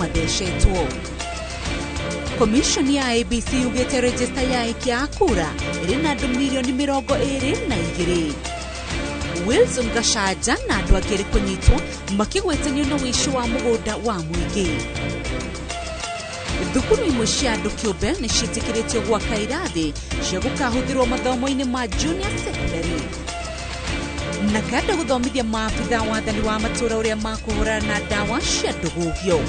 mathecetwo. Commission ya ABC yugete register ya ikiakura irina andu milioni 22. Wilson Gashaja na andu agere kunyitwo makigwetanio na wishi wa mugunda wa muingi. Thukuru imwe cia andu kiumbe ni ciitikiritio gwaka irathi cia gukahuthirwo mathomo-ini ma junior secondary. Na kada guthomithia maabitha wathani wa matura uria makuhurana na dawa cia nduguvyo.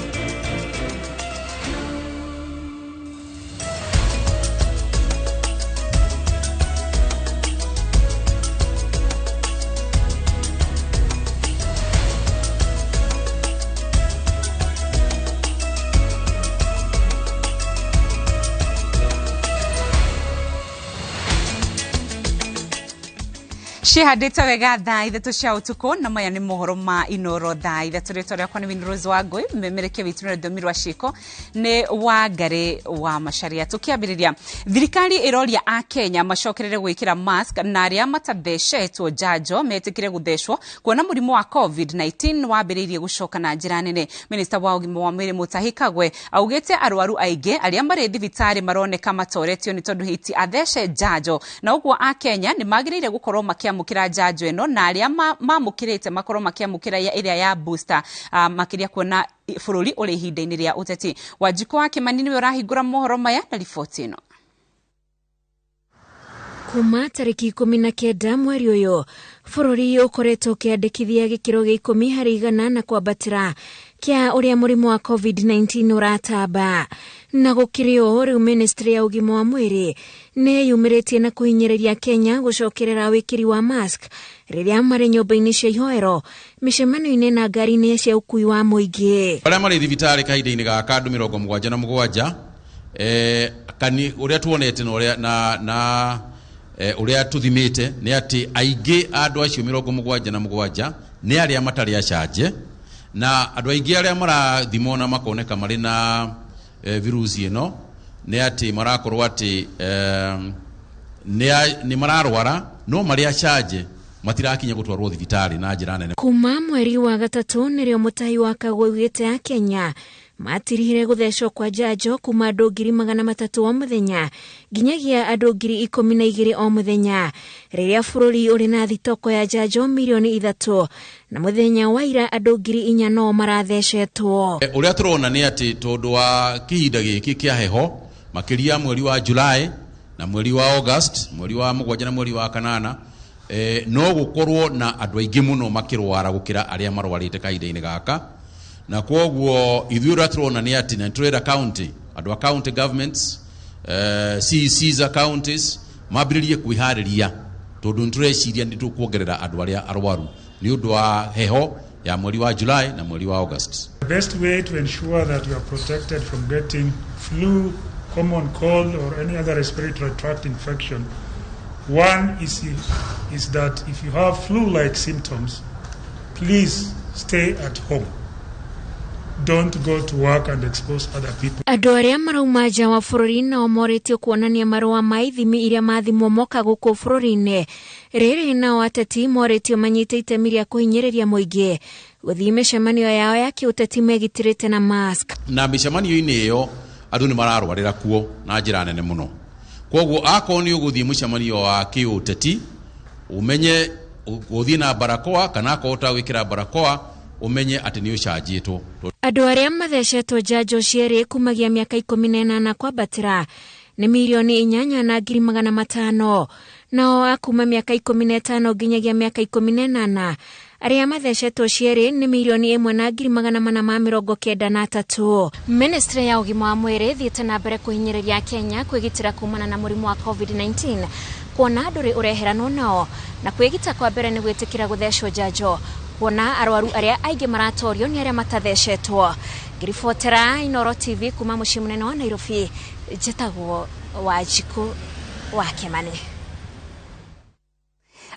Shihadita wega thaa ithatũ cia ũtukũ na maya nĩ mohoro ma Inooro thaa ithatũ. Rĩtwa rĩakwa nĩ Winrose Wangui, mmemerekia witũ nĩ Domirwa Shiko nĩ Wangari wa Macharia. Tũkĩambĩrĩria, thirikari ĩroria a Kenya macokerere gwĩkĩra mask na arĩa matathecetwo njanjo metĩkĩre gũthecwo kuona mũrimũ wa COVID-19 wambĩrĩirie gũcoka na njĩra nene. Minista wa ũgima wa mwĩrĩ Mutahi Kagwe augĩte arwaru aingĩ arĩa marĩ thibitarĩ maroneka matoretio nĩ tondũ hiti athece njanjo, na ũguo a Kenya nĩ magĩrĩire gũkorwo makiamũkĩra njanjo ĩno na arĩa mamũkĩrĩte makorwo makiamũkĩra ĩrĩa ya booster makĩria kuona bũrũri ũrĩ ihinda-inĩ rĩa ũteti. Wanjiko wa Kimani nĩwe ũrahingũra mohoro maya na riboti ĩno. Kuma tariki 19 mweri ũyũ, bũrũri ũkoretwo ũkĩandĩkithia gĩkĩro gĩa 10 harĩ igana na kwambatĩra kia ũrĩa mũrimũ wa COVID-19 ũratamba. Na gũkĩrĩ ũũ, rĩu ministry ya ũgima wa mwĩrĩ nĩ yumĩrĩtie na kũhinyĩrĩria Kenya gũcokerera wĩkĩri wa mask rĩrĩa marĩ nyũmba-inĩ cia ihoero, mĩcemanio-inĩ na ngari-inĩ cia ũkui wa mũingĩ. Arĩa marĩ thibitarĩ kahinda-inĩ gaka andũ 77 ũrĩa tuonete na ũrĩa tuthimĩte nĩ atĩ aingĩ andũ acio 77 nĩ arĩa matarĩ acanje, na andũ aingĩ arĩa marathimwo na makoneka marĩ na virusi ĩno nĩ atĩ marakorwo atĩ nĩ mararwara no marĩ acanje matirakinya gũtwarwo thibitarĩ na njĩra nene. Kuma mweri wa gatatũ nĩrĩo Mutahi wa Kagwe augĩte a Kenya matirihire gũthecwo kwa njanjo kuma andũ 300 o mũthenya nginyagia andũ 12,000 o mũthenya, rĩrĩa bũrũri ũrĩ na thitoko ya njanjo milioni 3 na mũthenya wa ira andũ 4,000 no marathecetwo. Ũrĩa tũrona nĩ atĩ tondũ wa kihinda gĩkĩ kĩa heho makĩria mweri wa July na mweri wa August, mweri wa 7 na mweri wa 8, no gũkorwo na andũ aingĩ mũno makĩrwara gũkĩra arĩa marwarĩte kahinda-inĩ gaka. Na kwoguo ithuĩ ũrĩa tũrona nĩ atĩ na tũrera county, andũ a county governments, CECs counties mambĩrĩrie kwĩharĩria tondũ nĩtũreciria nĩ tũkuongerera andũ arĩa arwaru nĩ ũndũ wa heho ya mweri wa July na mweri wa August. The best way to ensure that you are protected from getting flu, common cold or any other respiratory tract infection, one is that if you have flu-like symptoms, please stay at home. Don't go to work and expose other people. Andũ arĩa marauma nja wa bũrũri nao moretio kuonania marũa ma ithimi iria mathimwo moka gũkũ bũrũri-inĩ. Rĩrĩ nao ateti moretio manyite itemi rĩa kũhinyĩrĩria mũingĩ gũthiĩ mĩcemanio yao ya kĩũteti megitĩrĩte na mask. Na mĩcemanio-inĩ ĩyo andũ nĩ mararwarĩra kuo na njĩra nene mũno. Kwoguo akorwo nĩ ũgũthiĩ mũcemanio wa kĩũteti umenye gũthiĩ na barakoa, kana akorwo ũtagwĩkĩra barakoa umenye atĩ nĩ ũcanjĩtwo. Andũ arĩa mathecetwo njanjo cierĩ kumagia mĩaka 18 kwambatĩra nĩ milioni 8,500, nao akuma mĩaka 15 nginyagia mĩaka 18 arĩa mathecetwo cierĩ nĩ milioni 1,493. Ministry ya ũgima wa mwĩrĩ thiĩte na mbere kũhinyĩrĩria Kenya kwĩgitĩra kumana na mũrimũ wa COVID-19 kuona ndũrĩ ũreheranwo nao, na kwĩgita kwa mbere nĩ gwĩtĩkĩra gũthecwo njanjo kuona arwaru arĩa aingĩ maratorio nĩ arĩa matathecetwo. Ngiribotera Inooro TV kuma mũciĩ mũnene wa Nairobi, njĩtagwo Wanjiko wa Kimani.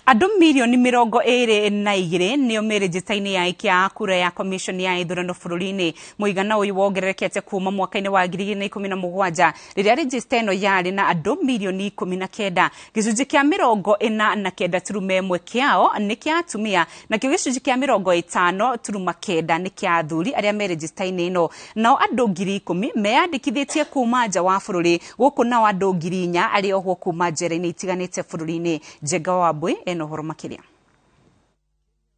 Andũ milioni 22 nĩo meregister-inĩ ya ikia kura ya commission ya ithurano bũrũri-inĩ. Mũigana ũyũ wongererekete kuma mwaka-inĩ wa 2017 rĩrĩa register ĩno yarĩ na andũ milioni 19. Gĩcunjĩ kĩa 49.1 kĩao nĩ kĩa atumia, nakĩo gĩcunjĩ kĩa 50.9 nĩ kĩa athuri arĩa me register-inĩ ĩno. Nao andũ 10,000 meyandĩkithĩtie kuma nja wa bũrũri, gũkũ nao andũ 4,000 arĩa ohwo kuma njera-inĩ itiganĩte bũrũri-inĩ. Njenga wa Mbui ena ũhoro makĩria.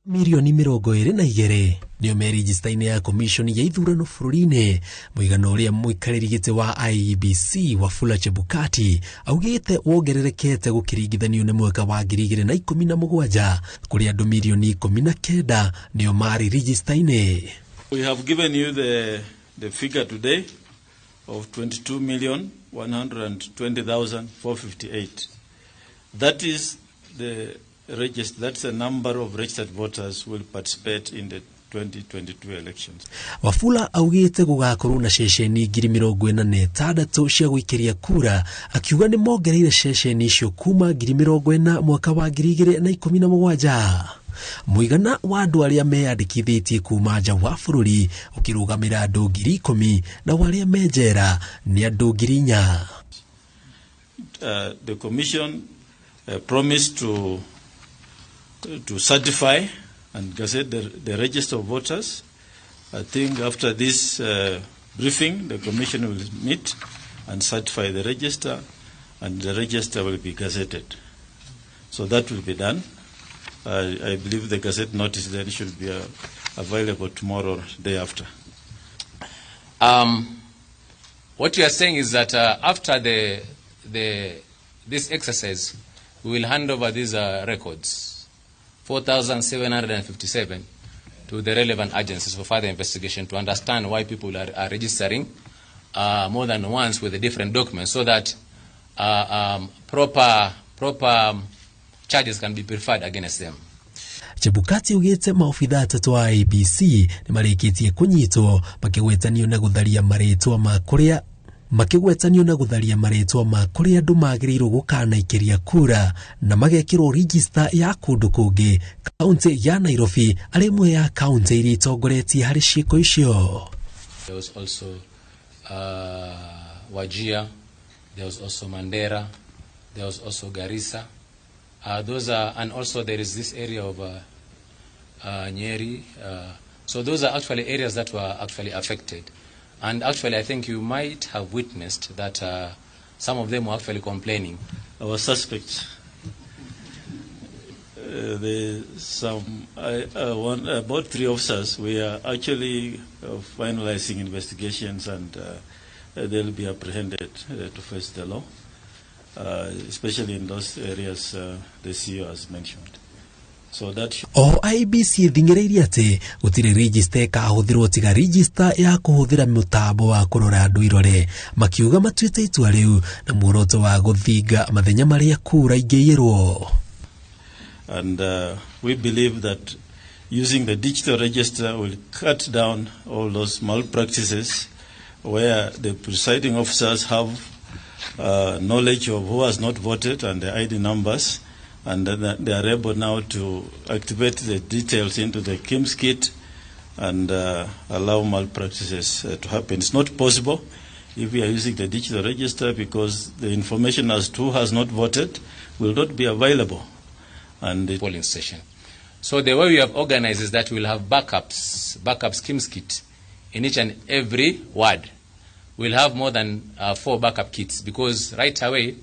Milioni 22 nĩo me register-inĩ ya commission ya ithurano bũrũri-inĩ. Mũigana ũrĩa mũikarĩri gĩtĩ wa IEBC Wafula Chebukati augĩte wongererekete gũkĩringithanio na mwaka wa 2017 kũrĩa andũ milioni 19 nĩo marĩ register-inĩ. We have given you the figure today of 22,120,458. That is that's the number of registered voters who will participate in the 2022 elections. Wafula augĩte gũgakorwo na ceceni 46,000 cia gũikĩria kura, akiuga nĩ mongereire ceceni icio kuma 40,000 mwaka wa 2017. Mũigana wa andũ arĩa meyandĩkithĩtie kuma nja wa bũrũri ũkĩrũgamĩra andũ 10,000 na arĩa me njera nĩ andũ 4,000. The commission promised to certify and gazette the register of voters. I think after this briefing, the commission will meet and certify the register, and the register will be gazetted. So that will be done. I believe the gazette notice then should be available tomorrow or the day after. What you are saying is that after this exercise, we will hand over these records, 4,757, to the relevant agencies for further investigation to understand why people are registering more than once with the different documents, so that proper charges can be preferred against them. Chebukati ugĩte maofitha atatũ a IEBC nĩ marĩkĩtie kũnyitwo makĩgwetanio na gũtharia marĩtwa ma kũrĩa andũ magĩrĩirwo gũkanaikiria kura na magekĩrwo register ya kũndũ kũngĩ kaunti ya Nairobi arĩ imwe ya kaunti iria itongoretie harĩ ciĩko icio. There was also Wajir, there was also Mandera, there was also Garissa. And also there is this area of Nyeri. So those are actually areas that were actually affected. And actually, I think you might have witnessed that some of them were actually complaining. Our suspects, about 3 officers, we are actually finalizing investigations, and they'll be apprehended to face the law, especially in those areas the CEO has mentioned. So that IEBC thingĩrĩirie atĩ gũtirĩ register ĩkahũthĩrwo tiga register ya kũhũthĩra mũtambo wa kũrora andũ irore, makiuga matuĩte itua rĩu na muoroto wa gũthinga mathenya marĩa kura ingĩiyĩrwo. And we believe that using the digital register will cut down all those malpractices where the presiding officers have knowledge of who has not voted and the ID numbers, and they are able now to activate the details into the KIMS kit and allow malpractices to happen. It's not possible if we are using the digital register, because the information as to who has not voted will not be available. And the polling station. So the way we have organized is that we'll have backups KIMS kit in each and every ward. We'll have more than 4 backup kits, because right away,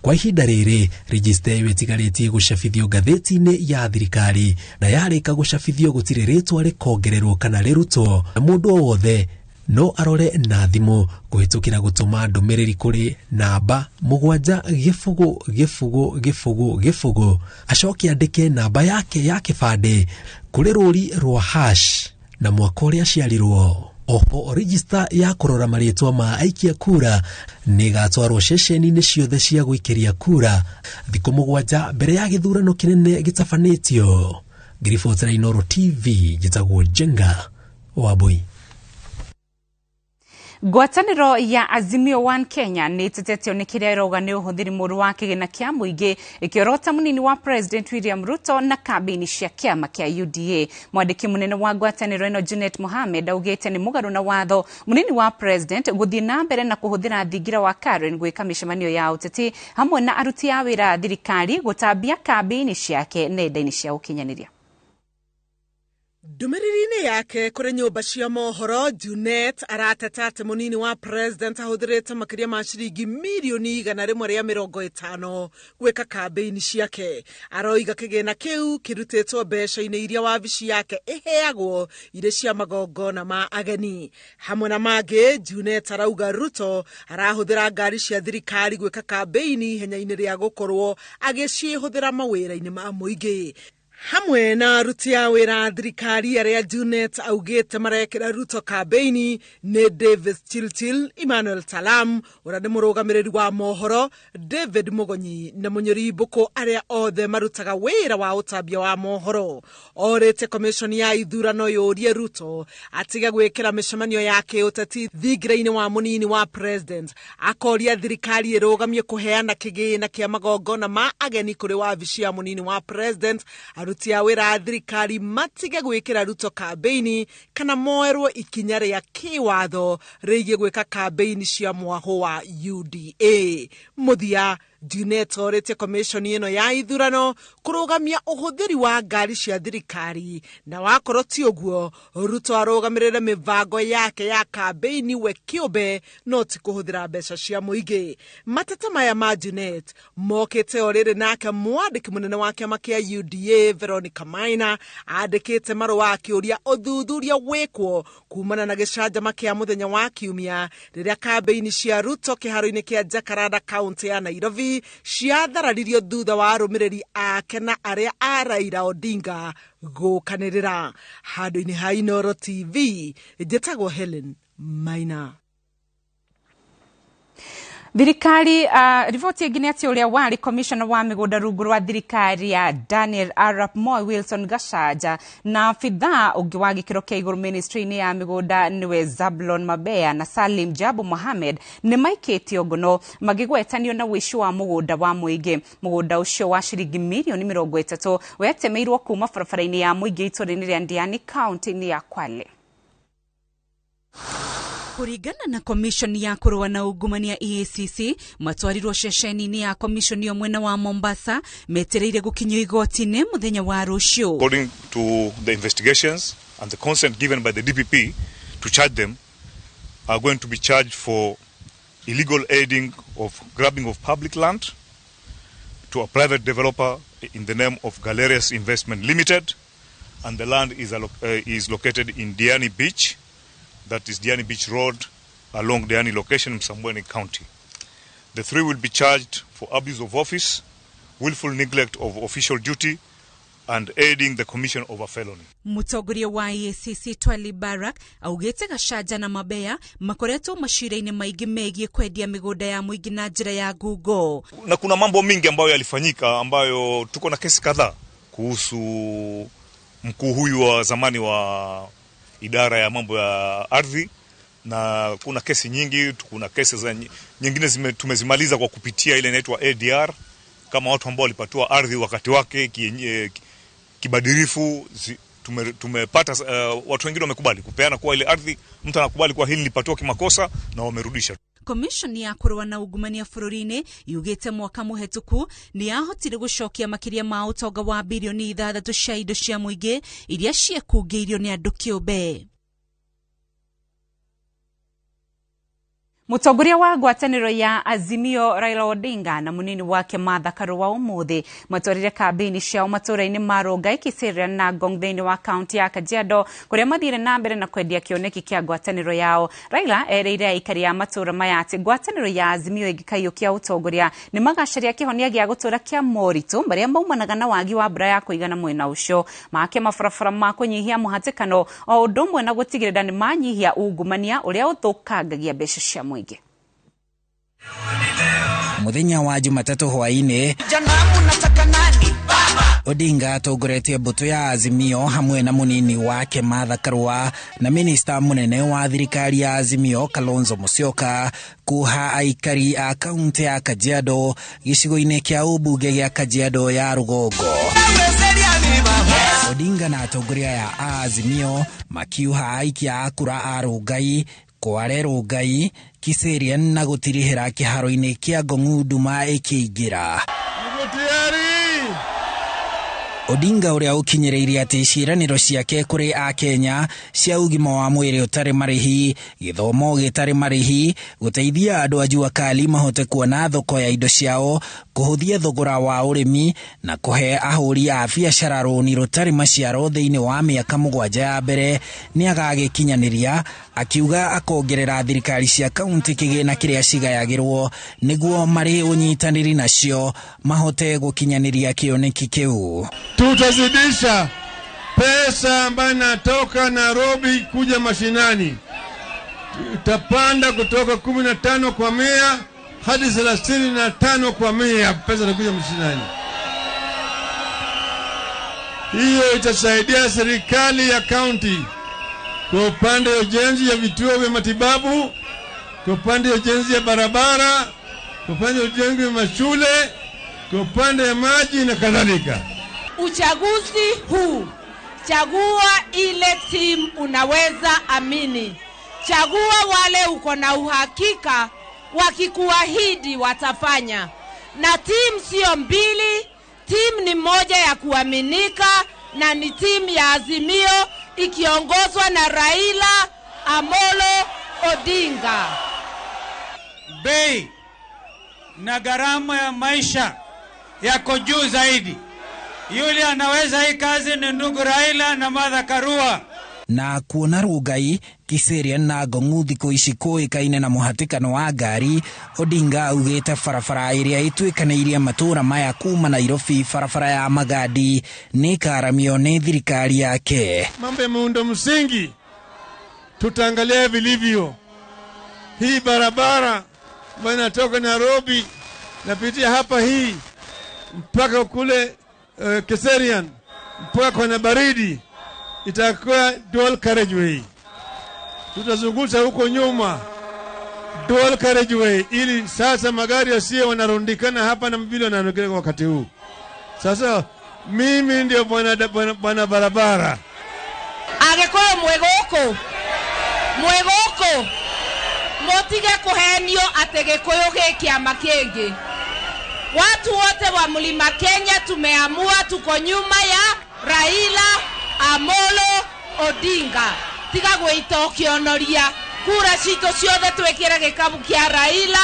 kwa ihinda rĩrĩ register ĩyo ĩtigarĩtie gũcabithio ngathĩti-inĩ ya thirikari, na yarĩka gũcabithio gũtirĩ rĩtwa rĩkongererwo kana rĩrutwo, na mũndũ o wothe no arore na thimũ kũhĩtũkĩra gũtũma ndũmĩrĩri kũrĩ namba 70000 acoke andĩke namba yake ya kĩbandĩ kũrĩ rũri rwa hash na mwaka ũrĩa aciarirwo. Oho register ya kũrora marĩtwa ma aikia kura nĩ ĩgatwarwo ceceni-inĩ ciothe cia gũikĩria kura thikũ 7 mbere ya gĩthurano kĩnene gĩtabanĩtio. Ngiriboti na Inooro TV, njĩtagwo Njenga wa Mbui. Ngwatanĩro ya Azimio One Kenya nĩ ĩtetetio nĩ kĩrĩa ĩrauga nĩ ũhũthĩri mũru wa kĩgĩna kĩa mũingĩ ĩkĩorota mũnini wa President William Ruto na kambĩini cia kĩama kĩa UDA. Mwandĩki mũnene wa ngwatanĩro ĩno Junet Mohamed augĩte nĩ mũgarũ na watho mũnini wa President gũthiĩ na mbere na kũhũthĩra thingira wa Karen gwĩka mĩcemanio ya ũteti hamwe na aruti a wĩra thirikari gũtambia kambĩini ciake nenda-inĩ cia ũkinyanĩria. Ndumiriri-inĩ yake kũrĩ nyũmba cia mohoro, Junet arateta atĩ mũnini wa President ahũthĩrĩte makĩria ma ciringi mirioni 150 gwĩka kambĩini ciake. Aroiga kĩgĩna kĩu kĩrutĩtwo mbeca-inĩ iria wabici yake ĩheagwo irĩ cia magongona ma ageni. Hamwe na mangĩ, Junet arauga Ruto arahũthĩra ngari cia thirikari gwĩka kambĩini ihenya-inĩ rĩa gũkorwo agĩciĩhũthĩra mawĩra-inĩ ma mũingĩ. Hamwe na aruti a wĩra thirikari arĩa Junet augĩte marekĩra Ruto kambĩini nĩ David Chilchil, Emmanuel Talam, ũrĩa nĩ mũrũgamĩrĩri wa mohoro, David Mugonyi na Munyori Mbũkũ, arĩa othe marutaga wĩra wa ũtambia wa mohoro. Orĩte komishoni ya ithurano yũrie Ruto atige gwĩkĩra mĩcemanio ya kĩũteti thingira-inĩ wa mũnini wa President. Akoria thirikari ĩrũgamie kũheana kĩgĩna kĩa magongona ma ageni kũrĩ wabici ya mũnini wa President. Aruti a wĩra thirikari matige gwĩkĩra Ruto kambĩini kana moerwo ikinya rĩa kĩwatho rĩgiĩ gwĩka kambĩini cia mwahũ wa UDA. Mũthia, Junet orĩte komishoni ĩno ya ithurano kũrũgamia ũhũthĩri wa ngari cia thirikari, na wakorwo ti ũguo, Ruto arũgamĩrĩre mĩbango yake ya kambĩini we kĩũmbe no ti kũhũthĩra mbeca cia mũingĩ. Mateta maya ma Junet mokĩte o rĩrĩ nake mwandĩki mũnene wa kĩama kĩa UDA Veronica Maina andĩkĩte marũa akĩũria ũthuthuria wĩkwo kumana na gĩcanjama kĩa mũthenya wa Kiumia rĩrĩa kambĩini cia Ruto kĩharo-inĩ kĩa Jakaranda kaunti ya Nairobi ciathararirio thutha wa arũmĩrĩri ake na arĩa a Raila Odinga gũkanĩrĩra. Handũ-inĩ ha Inooro TV, njĩtagwo Helen Maina. Thirikari riboti ĩngĩ nĩ atĩ ũrĩa warĩ commissioner wa mĩgũnda rungu rwa thirikari ya Daniel Arap Moi Wilson Gachanja na abithaa ũngĩ wa gĩkĩro kĩa igũrũ ministry-inĩ ya mĩgũnda nĩwe Zablon Mabea na Salim Jabu Mohamed nĩ maikĩtio ngono magĩgwetanio na wĩici wa mũgũnda wa mũingĩ. Mũgũnda ũcio wa ciringi mirioni 30 wetemeirwo kuma barabara-inĩ ya mũingĩ itũũra-inĩ rĩa Ndiani kaunti-inĩ ya Kwale. Kũringana na komishoni ya kũrũa na ungumania EACC, matwarirwo ceceni-inĩ ya komishoni yo mwena wa Mombasa metereire gũkinyio igoti-inĩ mũthenya wa rũciũ. According to the investigations and the consent given by the DPP to charge them, are going to be charged for illegal aiding of grabbing of public land to a private developer in the name of Galerius Investment Limited, and the land is located in Diani Beach. That is Diani Beach Road along Diani location in Msambweni County. The three will be charged for abuse of office, willful neglect of official duty, and aiding the commission of a felony. Mũtongoria wa EACC Twali Barak augĩte Gachanja na Mabea makoretwo macira-inĩ maingĩ megiĩ kwendia mĩgũnda ya mũingĩ na njĩra ya ngungo. Na kuna mambo mingi ambayo yalifanyika ambayo tuko na kesi kadhaa kuhusu mkuu huyu wa zamani wa idara ya mambo ya ardhi, na kuna kesi nyingi. Kuna kesi za nyingine tumezimaliza kwa kupitia ile inaitwa ADR, kama watu ambao walipatiwa ardhi wakati wake kibadirifu. Tumepata watu wengine wamekubali kupeana kwa ile ardhi, mtu anakubali kwa hili lilipatiwa kimakosa na wamerudisha. Komishoni ya kũrũa na ungumania bũrũri-inĩ yugĩte mwaka mũhetũku nĩ yahotire gũcokia makĩria ma ũtonga wa birioni 6 cia indo cia mũingĩ iria ciekungĩirio nĩ andũ kĩũmbe. Mũtongoria wa ngwatanĩro ya Azimio Raila Odinga na mũnini wake Martha Karũa ũmũthĩ matwarire kambĩini ciao matũũra-inĩ ma Rongai, Kiserian na Ngong thĩinĩ wa kaunti ya Kajiado, kũrĩa mathire na mbere na kwendia kĩoneki kĩa ngwatanĩro yao. Raila ereire aikari a matũũra maya atĩ ngwatanĩro ya Azimio ĩngĩkaiyũkia ũtongoria nĩ magacaria kĩhonia gĩa gũtũũra kĩa moritũ marĩa maumanaga na wagi wa mbura ya kũigana mwena ũcio, make mabarabara ma kũnyihia mũhatĩkano o ũndũ ũmwe na gũtigĩrĩra nĩ manyihia ungumania ũrĩa ũthũkangagia mbeca cia mũingĩ. Muthenya wa Jumatatu hwaĩ-inĩ, jana munataka nani baba? Odinga atongoretie mbuto ya Azimio hamwe na munini wake Martha Karua na minista munene wa thirikari ya Azimio Kalonzo Musyoka kuha aikari a kaunti ya Kajiado gicigo-ini kia ubunge gia Kajiado ya Rugongo. Odinga na atongoria ya Azimio makiuha aikia a kura a Rungai kware Rungai Kiserian na gutirihira kiharo-ini kia Ngong'u nduma ikiingira. Odinga uria ukinyereirie ati ciiraniro ciake kuri a Kenya cia ugima wa mwiri utari marihi, githomo gitari marihi, guteithia andu a jua kali mahote kuona thoko ya indo ciao, kuhuthia thogora wa urimi na kuhe ahuri a biacara runi rutari maciaro thiini wa miaka 7 ya mbere ni agagikinyaniria, akiuga akongerera thirikari cia kaunti kigina kiria cigayagirwo niguo mari unyitaniri nacio mahote gukinyaniria kioneki kiu. Tutazidisha pesa ambayo inatoka Nairobi kuja mashinani. Tutapanda kutoka 15 kwa 100 hadi 35 kwa 100 pesa inakuja mashinani. Hiyo itasaidia serikali ya kaunti kwa upande wa ujenzi ya vituo vya matibabu, kwa upande wa ujenzi ya barabara, kwa upande wa ujenzi wa mashule, kwa upande wa maji na kadhalika. Uchaguzi huu, chagua ile timu unaweza amini. Chagua wale uko na uhakika wakikuahidi watafanya. Na timu sio mbili, timu ni moja ya kuaminika, na ni timu ya Azimio ikiongozwa na Raila Amolo Odinga. Bei na gharama ya maisha yako juu zaidi. Yule anaweza hii kazi ni ndugu Raila na Martha Karua. Na kuona Rungai, Kiserian na Ngong'u thiku ici kuikaine na muhatikano wa ngari, Odinga augite barabara iria itwikaniirie matura maya kuma Nairobi, barabara ya Magadi, ni karamio ni thirikari yake. Mambo ya muundo msingi tutaangalia vilivyo. Hii barabara ambayo inatoka Nairobi napitia hapa hii mpaka kule Kiserian mpaka kwa baridi itakuwa dual carriageway. Tutazungusha huko nyuma dual carriageway ili sasa magari yasiwe wanarundikana hapa na mbili wanaonekana kwa wakati huu. Sasa mimi ndio bwana barabara. Agekoyo mwegoko motige kuhenio ategekoyo gikiama kingi. Watu wote wa Mlima Kenya tumeamua tuko nyuma ya Raila Amolo Odinga. Tiga gwitokionoria kura cito ciothe twekira gikabu kia Raila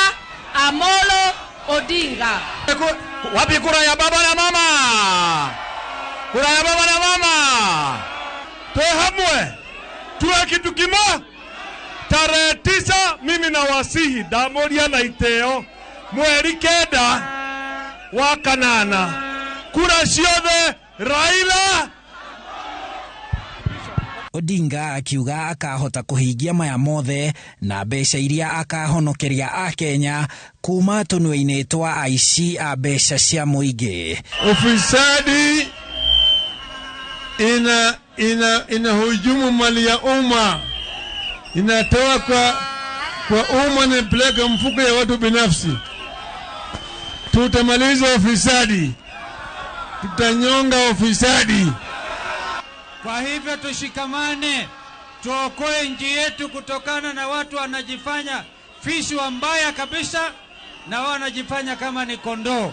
Amolo Odinga. Wapi kura ya baba na mama? Kura ya baba na mama. Tuwe hamwe, tuwe kitu kimoja. Tarehe 9 mimi na wasihi damoria na iteo mweri 9 wa kanana kura ciothe Raila. Odinga akiuga akahota kuhingia maya mothe na mbeca iria akahonokeria a Kenya kuma tunwe-ini twa aici a mbeca cia muingi. Ufisadi ina hujumu mali ya umma, inatoa kwa umma na peleka mfuko ya watu binafsi. Tutamaliza ufisadi, tutanyonga ufisadi. Kwa hivyo tushikamane, tuokoe nchi yetu kutokana na watu wanajifanya fisi wambaya kabisa na wanajifanya kama ni kondoo.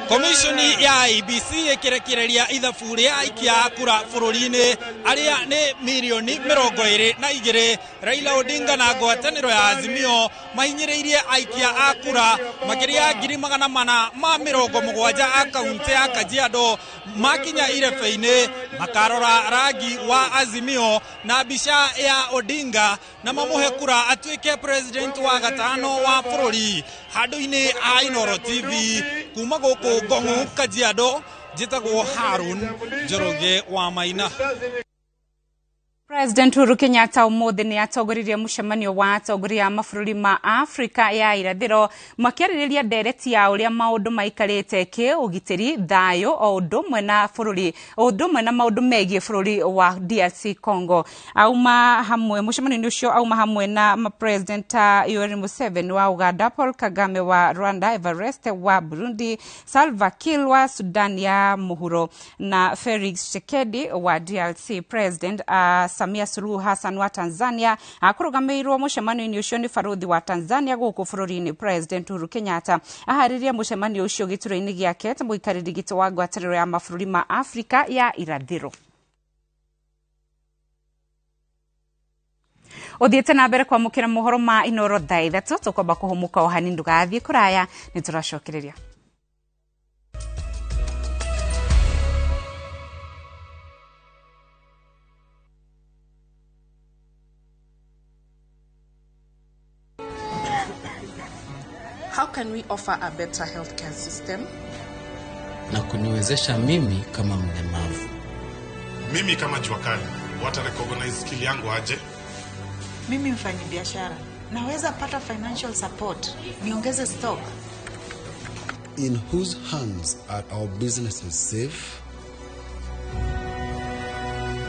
Komishoni ya IBC ikirekereria ithabu ria aikia kura bururi-ini aria ni milioni 22. Raila Odinga na ngwataniro ya Azimio mahinyiriirie aikia a kura makiria 470 a kaunti ya Kajiado makinya irebe-ini makarora rangi wa Azimio na bica ya Odinga na mamuhe kura atuike president wa gatano wa bururi. Handu-ini a Inooro TV kuma guku Ngong'u Kajiado, njitagwo Harun Njoroge wa Maina. President Uhuru Kenyatta umuthi ni atongoririe mucemanio wa atongoria a mabũrũri ma Afrika ya irathĩro makĩarĩrĩria ndereti ya ũrĩa maũndũ maikarĩte kĩũgitĩri thayũ o ũndũ ũmwe na maũndũ megiĩ bũrũri wa DRC Congo. Mucemanio ũcio auma hamwe na President Yoweri Museveni wa Uganda, Paul Kagame wa Rwanda, Evariste wa Burundi, Salva Kiir wa Sudan ya Muhuro na Felix Tshisekedi wa DRC. President Samia Suluhu Hassan wa Tanzania akurugamirwo mucemanio ucio ni baruthi wa Tanzania guku bũrũri-inĩ. President Uhuru Kenyatta ahariria mucemanio ucio gĩturwa-inĩ gĩake ta mũikarĩri gĩtĩ wa ngwatanĩro ya mabũrũri ma Afrika ya irathĩro. Uthiĩte na mbere kwamũkĩra mohoro ma Inooro thaa ithatũ, tukwamba kũhũmũka o hanini, ndũgathiĩ kũraya, nĩ tũracokereria. How can we offer a better healthcare system? Na kuniwezesha mimi kama mlemavu. Mimi kama jua kali, wata recognize skill yangu aje? Mimi mfanyi biashara, naweza pata financial support, niongeze stock. In whose hands are our businesses safe?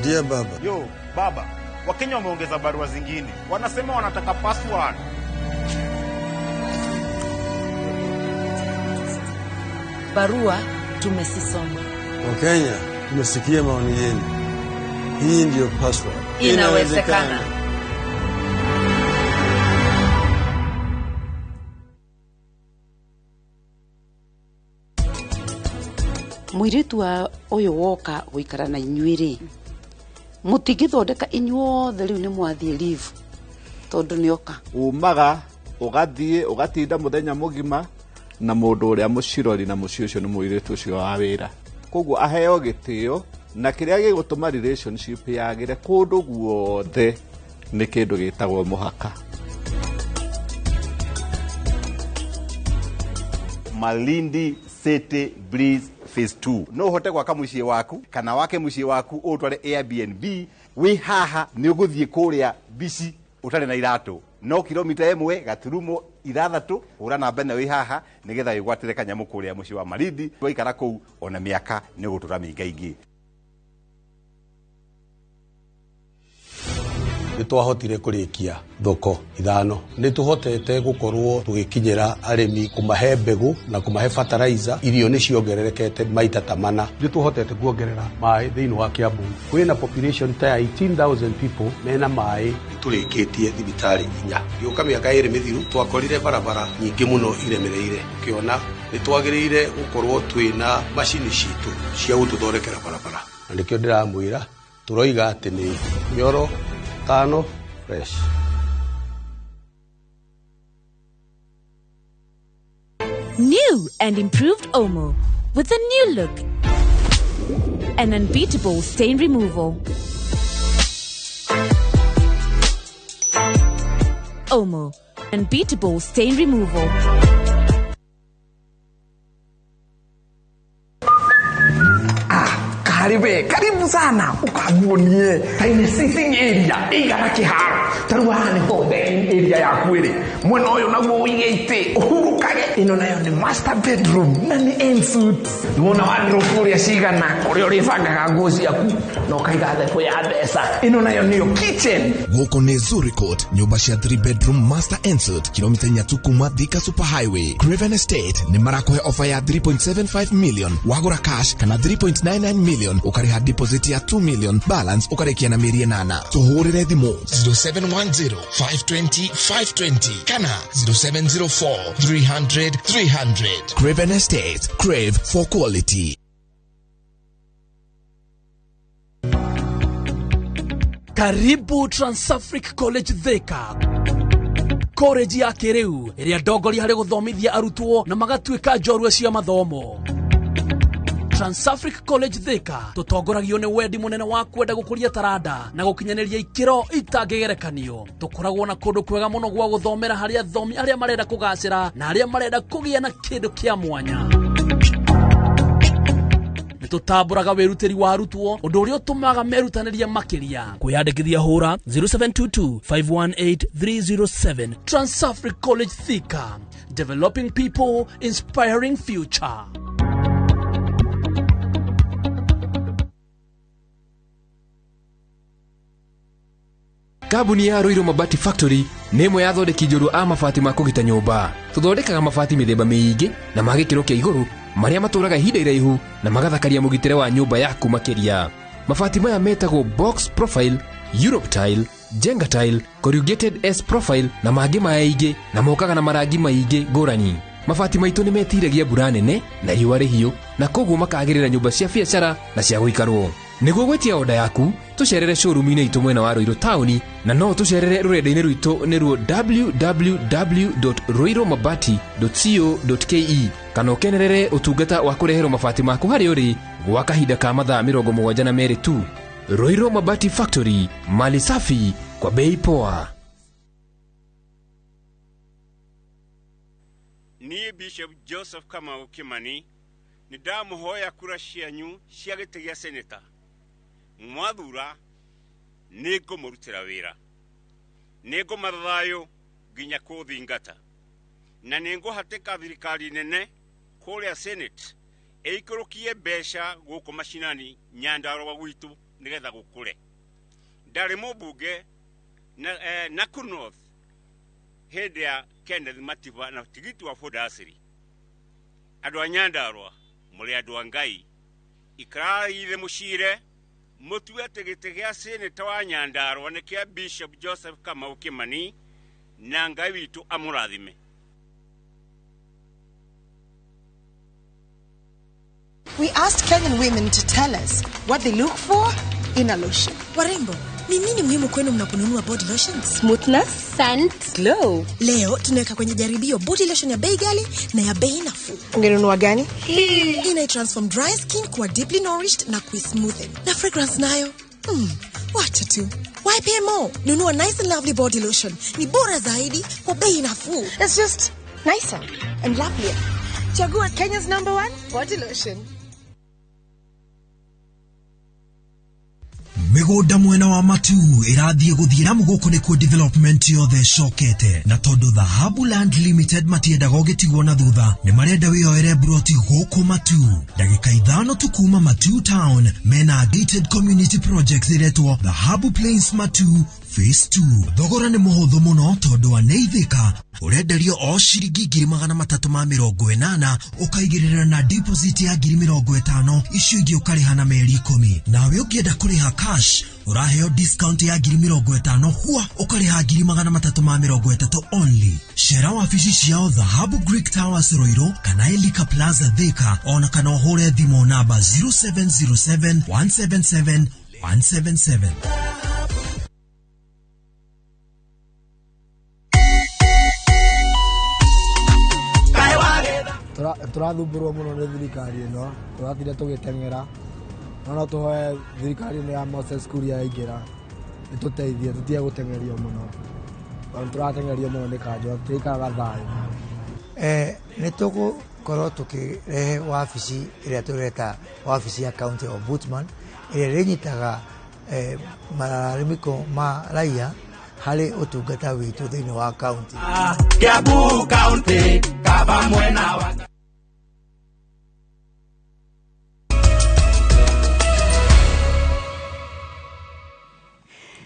Dear Baba. Yo, Baba, Wakenya wameongeza barua zingine. Wanasema wanataka password. Barua tumesisoma. Wakenya, tumesikia maoni yenu. Hii ndio password. Inawezekana. Mwiritu wa uyu woka guikara na inyuiri. Mutigithondeka inyuothe riu ni mwathie leave. Tondu ni oka. Umaga, ugathie, ugatinda muthenya mugima na mundu uria mucirori na muci ucio ni mwiritu ucio wa wira. Koguo aheo gitio na kiria gigutuma relationship yagire kundu guothe ni kindu gitagwo muhaka. Malindi City Breeze Phase 2. No hote gwaka muciĩ waku kana wake muciĩ waku utware Airbnb wi haha ni uguthie kuria bici utare na iratu no kilomita 1 gaturumo 6 ura namba na wi haha nigetha igwatire kanyamu kuria muciĩ wa Malindi waikara kuu ona miaka ni gutura mingaingi. Nitwahotire kurikia thoko ithano nituhotete gukorwo tugikinyira arimi kumahe mbegu na kumahe fertilizer irio ni ciongererekete maita tamana nituhotete kuongerera mai thiini wa Kiambu kwina population ta 18,000 people mena mai turikitie thibitari 4 gioka miaka iri mithiru twakorire barabara nyingi muno iremereire kiona nitwagirire gukorwo twina machini citu cia gututhondekera barabara na nikio ndiramwira turoiga ati ni Inooro Tano fresh. New and improved Omo with a new look. An unbeatable stain removal. Omo, unbeatable stain removal. Karibu sana ukaguonie taine sitting area igana kiharo taruha ni holding area ya kwiri mwena uyu naguo uigite uhurukage ino nayo ni master bedroom na ni ensuite wona wandro kuria cigana kuria uribangaga nguo ciaku na ukaiga theko ya mbeca ino nayo niyo kitchen guko ni Zuri Court nyumba cia 3 bedroom master ensuite kilomita 3 kuma Thika Super Highway. Craven Estate ni marakohe offer ya 3.75 million wagura cash kana 3.99 million ukariha deposit ya 2 million balance ukarikia na mieri 8 tuhurire thimu 0710 520 520 kana 0704 300 300. Craven Estate, crave for quality. Karibu Transafric College Thika, college ya kiriu iria ndongoria hari guthomithia arutwo na magatuika njorua cia mathomo. Transafric College Thika tutongoragio ni wendi munene wa kwenda gukuria taranda na gukinyaniria ikiro itangegerekanio. Tukoragwo na kundu kwega muno gwa guthomera hari athomi aria marenda kugacira na aria marenda kugia na kindu kia mwanya. nitutamburaga wirutiri wa arutwo undu uria utumaga merutaniria makiria. Kwiyandikithia hura 0722 518 307. Trans-Africa College Thika, developing people, inspiring future. Kambuni ya Roiro Mabati Factory nĩ ĩmwe ya thondeki njũru a mabati ma kũgita nyũmba. Tũthondekaga mabati mĩthemba mĩingĩ na ma gĩkĩro kĩa igũrũ marĩa matũraga ihinda iraihu na magathakaria mũgitĩre wa nyũmba yaku makĩria. Mabati maya metagwo box profile, Europe tile, Jenga tile, corrugated S profile na mangĩ maingĩ na mokaga na marangi maingĩ ngũrani. Mabati maitũ nĩ metiragia mbura nene na riũa rĩhiũ na koguo makagĩrĩra nyũmba cia biacara na cia gũikarwo. Nĩguo gwetia oda yaku, tucerere showroom-inĩ itũ mwena wa Roiro Town na no tucerere rũrenda-inĩ rwitũ nĩruo www.roiromabati.co.ke kana ũkenerere ũtungata wa kũreherwo mabati maku harĩ ũrĩ gwa kahinda ka mathaa 72 tu. Roiro Mabati Factory, mali safi kwa bei poa. Ni Bishop Joseph Kamau Kimani ni ndamuhoya kura cianyu cia gĩtĩ gĩa seneta. Mwathura nĩngũmũrutĩra wĩra, nĩngũmathayo nginya kũthingata, na nĩngũhatĩka thirikari nene kũrĩa Senate ĩikũrũkie mbeca gũkũ macinani Nyandarũa gwitũ nĩgetha gũkũre. Ndarĩ mũmbunge Nakuru North hĩndĩ ya Kenneth Matiba na tigiti wa Fodasiri. Andũ a Nyandarũa mũrĩ andũ a Ngai, ikarĩire mũcire mutue atĩ gĩtĩ gĩa seneta wa Nyandarũa nĩ kĩa Bishop Joseph Kamau Kimani na Ngai witũ amũrathime. We asked Kenyan women to tell us what they look for in a lotion. Warembo, ni nini muhimu kwenu mnaponunua body lotions? Smoothness, scent, glow. Leo tunaweka kwenye jaribio body lotion ya bei ghali na ya bei nafuu. Ungenunua gani? Ina transform dry skin kuwa deeply nourished na smoothen. Na fragrance nayo. Wacha tu. Why pay more? Nunua nice and lovely body lotion. Ni bora zaidi kwa bei nafuu. It's just nicer and lovelier. Chagua Kenya's #1 body lotion. Mĩgũnda mwena wa matu ĩrathiĩ gũthira mũgũkũ nĩkuo development yothe cokete na tondũ Dhahabu Land Limited matiendaga ũgĩtigwo na thutha nĩ marenda wĩyoere broti gũkũ matu. Ndagĩka 5 tu kuma Matu Town mena gated community projects iretwo Dhahabu Plains Matu Phase 2. Thogora nĩ mũhũthũ mũno tondũ wa Neithĩka ũrenderio o ciringi 380 ũkaigĩrĩra na deposit ya 50 icio ingĩ ũkarĩha na meri 10. Nawe ũngĩenda kũrĩha cash ũraheo discount ya 50 huwa ũkarĩha 330 only. Shera wabici ciao Dhahabu Greek Towers Roiro kana Elika Plaza Thika ona kana ũhũre thimũ namba 0707 177 177. Tũrathumburwo mũno nĩ thirikari ĩno, tũratinda tũgĩteng'era, no tũhoe thirikari ĩno ya Moses Kuria yaingĩra ĩtũteithie tũtige gũteng'erio mũno, tũrateng'erio mũno nĩ kanjũ tũikaraga thayũ. Nĩ tũgũkorwo tũkĩrehe wabici ĩrĩa tũreta wabici ya county ombudsman ĩrĩa ĩnyitaga malalamiko ma raia harĩ ũtungata witũ thĩinĩ wa county. Kiambu County kaba mwena wa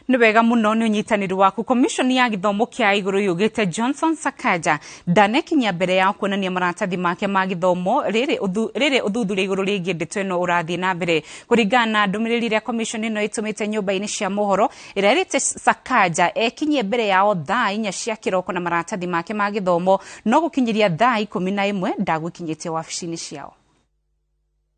Nĩ wega mũno nĩ ũnyitanĩri waku. Komishoni ya gĩthomo kĩa igũrũ yugĩte Johnson Sakaja ndanekinya mbere ya kuonania maratathi make ma gĩthomo rĩrĩ ũthuthuria igũrũ rĩgiĩ ndeto ĩno ũrathiĩ na mbere. Kũringana na ndũmĩrĩri ĩrĩa komishoni ĩno ĩtũmĩte nyũmba-inĩ cia mohoro ĩrĩa ĩrĩte Sakaja ekinyie mbere yao thaa 4 cia kĩroko na maratathi make ma gĩthomo no gũkinyĩria thaa 11 ndagũkinyĩtie wabici-inĩ ciao.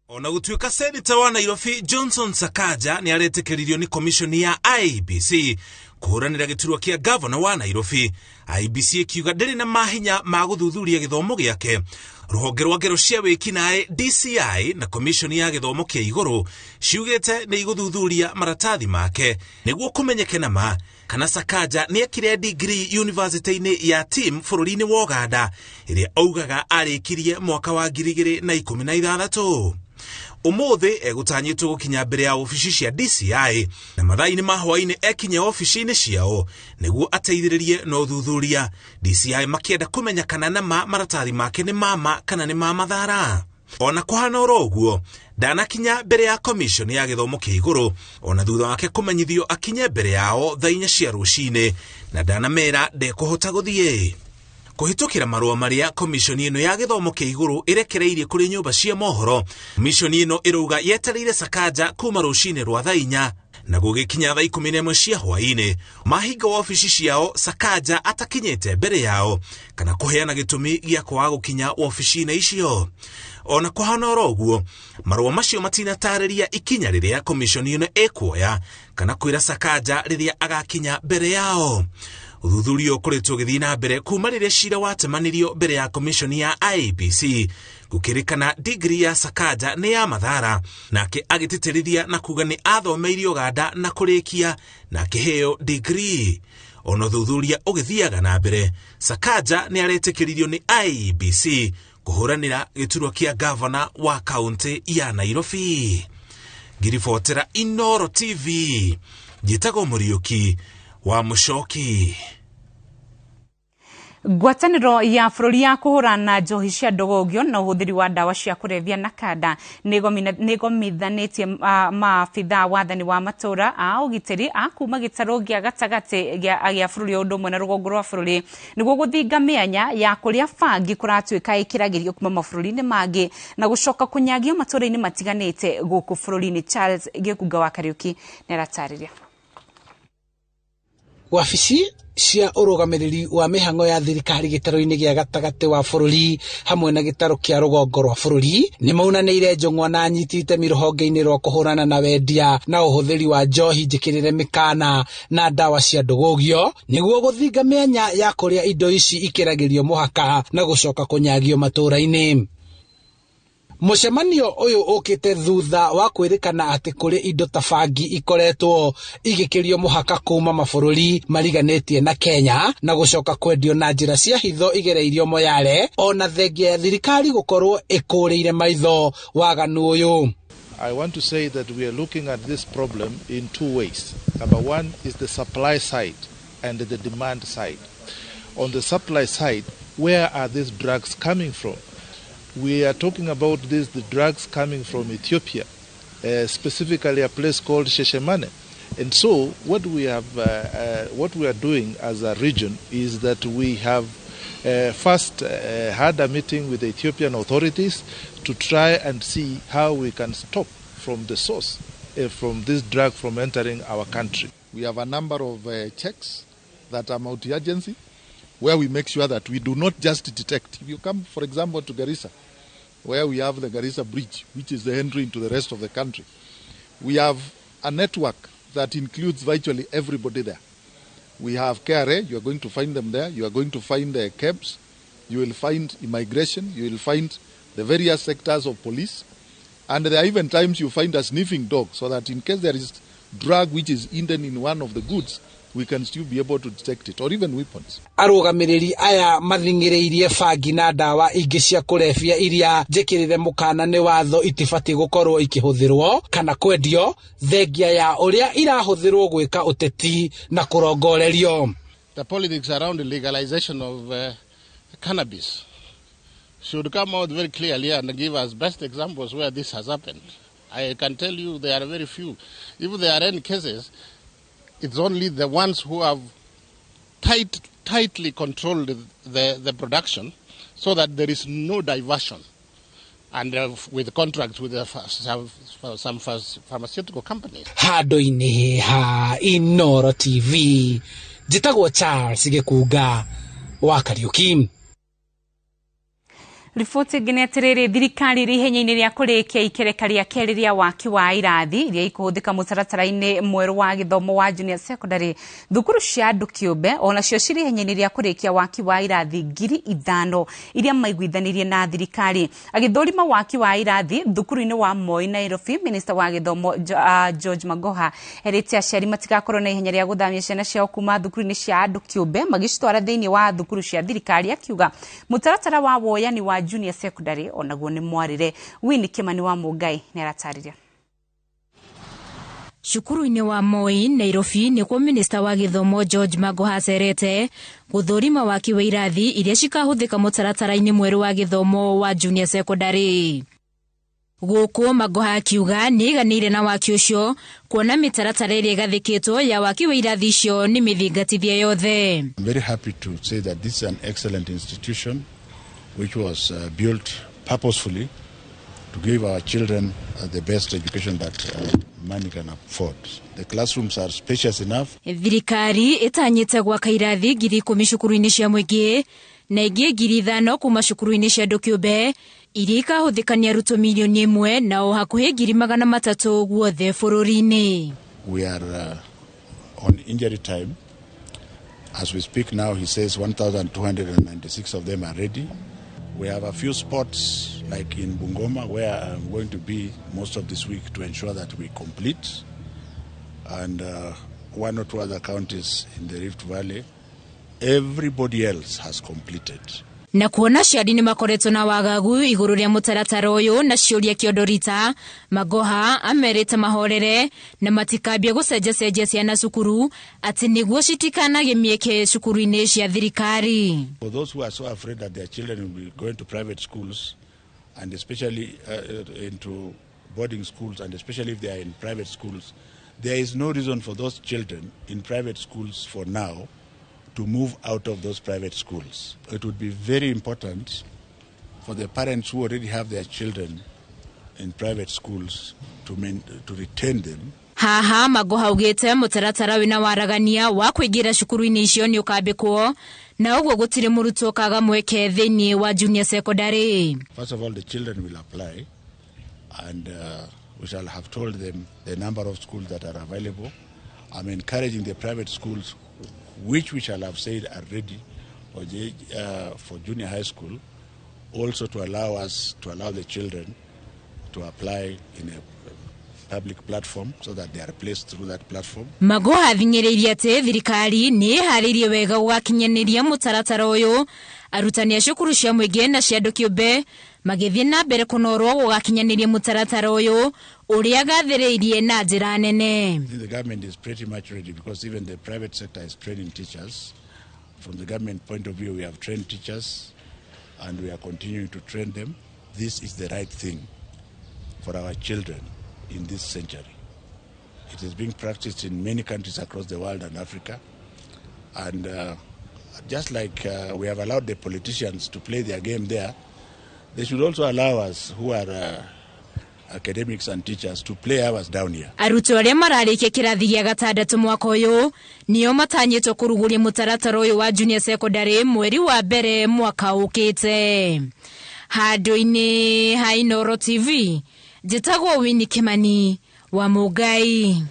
Ona gũtuĩka seneta wa Nairobi Johnson Sakaja nĩ aretĩkĩririo nĩ komishoni ya IEBC kũhũranĩra gĩturwa kĩa governor wa Nairobi. IEBC ĩkiuga ndĩrĩ na mahinya ma gũthuthuria gĩthomo gĩake. Rũhonge rwa ngero cia wĩkinaĩ DCI na komishoni ya gĩthomo kĩa igũrũ ciugĩte nĩ igũthuthuria maratathi make nĩguo kũmenyeke nama kana Sakaja nĩ ekire degree university-inĩ ya TIM bũrũri-inĩ wa Uganda ĩrĩa augaga arĩkirie mwaka wa 2016. umuthi egutanyitwo gukinya mbere ya ofici cia DCI na mathaini ma hwaini ekinya ofici-ini ciao niguo ateithiririe na uthuthuria. DCI makienda kumenya kana nama maratathi make ni mama kana ni mama thara. Ona kuhana uguo ndanakinya mbere ya commission ya githomo kia iguru ona thutha wake kumenyithio akinye mbere yao thainya cia rucine na ndanamera ndekuhota guthie. Kuhitukira marua maria commission ino ya githomo kia iguru irekereirie kuri nyumba cia mohoro, commission ino iruga yetereire Sakaja kuma rucine rwa thainya na gugikinya thaa 11 cia hwaini mahinga wa ofici ciao Sakaja atakinyete mbere yao kana kuheana gitumi gia kwaga gukinya ofici-ini icio. Ona kuhana uguo marua macio matinatariria ikinya riria commission ino ekuoya kana kwira Sakaja riria agakinya mbere yao. Uthuthurio kuritwo githii na mbere kuma riria cira watemanirio mbere ya commission ya IEBC gukirikana degree ya Sakaja ni ya mathara nake agititirithia na kuga ni athomeirio Uganda na kurikia na akiheo degree. Ona uthuthuria ugithiaga na mbere Sakaja ni aretikiririo ni IEBC kuhuranira giturwa kia governor wa county ya Nairobi. Girifotera Inooro TV Jitago Muriuki wa Mushoki. Ngwataniro ya bururi ya kuhurana njohi cia ndogogio na uhuthiri wa dawa cia kurevia na kada nigomithanĩtie maabitha wathani wa matura a ugitiri a kuma gitaro gia gatagati gia bururi undu mwe na rugongo rwa bururi niguo guthinga mianya ya kuria fangi kuratuika ikiragirio kuma mabururi-ini mangi na gucoka kunyagio matura-ini matiganite guku bururi-ini. Charles Gikuga wa Kariuki neratariria. Wabici cia urugamiriri wa mihango ya thirikari gitaro-ini gia gatagati wa bururi hamwe na gitaro kia rugongo rwa bururi ni maunaniire njong'wa na anyiti itemi ruhonge-ini rwa kuhurana na wendia na uhuthiri wa njohi njikirire mikana na dawa cia ndogogio niguo guthinga mianya ya kuria indo ici ikiragirio muhaka na gucoka kunyagio matura-ini. Mucemanio uyu ukite thutha wa kwirikana ati kuri indo ta fangi ikoretwo igikirio muhaka kuma mabururi mariganetie na Kenya na gucoka kwendio na njira cia hitho igereirio moyale ona thengia ya thirikari gukorwo ikuriire maitho waganu uyu. I want to say that we are looking at this problem in two ways. Number one is the supply side and the demand side. On the supply side, where are these drugs coming from? We are talking about the drugs coming from Ethiopia, specifically a place called Sheshemane. And so what we are doing as a region is that we have first had a meeting with the Ethiopian authorities to try and see how we can stop from the source, from this drug from entering our country. We have a number of checks that are multi-agency, where we make sure that we do not just detect. If you come, for example, to Garissa, where we have the Garissa Bridge, which is the entry into the rest of the country, we have a network that includes virtually everybody there. We have KRA, you are going to find them there. You are going to find the KEBS, you will find immigration, you will find the various sectors of police, and there are even times you find a sniffing dog, so that in case there is drug which is hidden in one of the goods, we can still be able to detect it, or even weapons. Arugamiriri aya mathingireirie fangi na dawa ingi cia kurefia iria njikirire mukana ni watho itifati gukorwo ikihuthirwo kana kwendio thengia ya uria irahuthirwo gwika uteti na kurongorerio. The politics around the legalization of cannabis should come out very clearly and give us best examples where this has happened. I can tell you there are very few. If there are any cases, it's only the ones who have tightly controlled the production so that there is no diversion, and with contracts with some pharmaceutical companies. Handu-ini ha Inooro TV Jitagwo Charles Gikuga wa Kariuki. Riboti ngine atiriri thirikari ri ihenya-ini ria kurikia ikereka ria keri ria waki wa irathi iria ikuhuthika mutaratara-ini mweru wa githomo wa junior secondary thukuru cia andu kiumbe ona cio ciri ihenya-ini ria kurikia waki wa irathi 5,000 iria maiguithanirie na thirikari. Agithurima waki wa irathi thukuru-ini wa Moi Nairobi, minister wa githomo George Magoha erite aciari matigakorwo na ihenya ria guthamia ciana ciao kuma thukuru-ini cia andu kiumbe magicitwara thiini wa thukuru cia thirikari, akiuga mutaratara wa woyani wa junior secondary onaguo ni mwarire. Wini Kimani wa Mugai ni aratariria. Cukuru-inĩ wa Moi, Nairobi, nĩkuo minista wa gĩthomo George Magoha acerete gũthũrima waki wa irathi iria cikahũthĩka mũtaratara-inĩ mwerũ wa gĩthomo wa junior secondary. Gũkũ Magoha akiuga nĩiganĩire na waki ũcio kuona mĩtaratara ĩrĩa ĩgathĩkĩtwo ya waki wa irathi icio nĩ mĩthingatithie yothe. I'm very happy to say that this is an excellent institution which was built purposefully to give our children the best education that money can afford. The classrooms are spacious enough. Thirikari ĩtanyĩte gwaka irathi 10,000 cukuru-inĩ cia mũingĩ na ingĩ 5,000 kuma cukuru-inĩ cia andũ kĩũmbe iria ikahũthĩkania arutwo 1,000,000 na o hakuhĩ 300,000 guothe bũrũri-inĩ. We are on injury time. As we speak now, he says 1,296 of them are ready. We have a few spots like in Bungoma where I'm going to be most of this week to ensure that we complete, and one or two other counties in the Rift Valley. Everybody else has completed. Na kuona ciadi nĩ makoretwo na wagagu igũrũ rĩa mũtaratara ũyũ na ciũria kĩondo rita, Magoha amerite mahorere na matikambia gũcenjacenjia ciana cukuru atĩ nĩguo citikanage mĩeke cukuru-inĩ cia thirikari. For those who are so afraid that their children will be going to private schools and especially into boarding schools, and especially if they are in private schools, there is no reason for those children in private schools for now to move out of those private schools. It would be very important for the parents who already have their children in private schools to retain them. Haha Magoha ugĩte mũtaratara wĩna waragania wa kũingĩra cukuru-inĩ icio nĩ ũkambĩkwo na ũguo gũtirĩ mũrutwo kaga mweke thĩinĩ wa junior secondary. First of all, the children will apply, and we shall have told them the number of schools that are available. I'm encouraging the private schools which we shall have said are ready for junior high school, also to allow the children to apply in a public platform so that they are placed through that platform. Magoha athinyĩrĩirie atĩ thirikari nĩ ĩharĩirie wega gũgakinyanĩria mũtaratara ũyũ, arutani a cukuru cia mũingĩ na cia andũ kĩũmbe magĩthiĩ na mbere kũnorwo gũgakinyanĩria mũtaratara ũyũ ũrĩa gathĩrĩirie na njĩra nene. The government is pretty much ready because even the private sector is training teachers. From the government point of view, we have trained teachers and we are continuing to train them. This is the right thing for our children in this century. It is being practiced in many countries across the world and Africa. And just like we have allowed the politicians to play their game there, they should also allow us who are academics and teachers to play ours down here. Arutwo arĩa mararĩkia kĩrathi gĩa gatandatũ mwaka ũyũ nĩo matanyĩtwo kũrugũria mũtaratara ũyũ wa junior secondary mweri wa mbere mwaka ũkĩte. Handũ-inĩ ha Inooro TV, njĩtagwo Wini Kimani wa Mugai.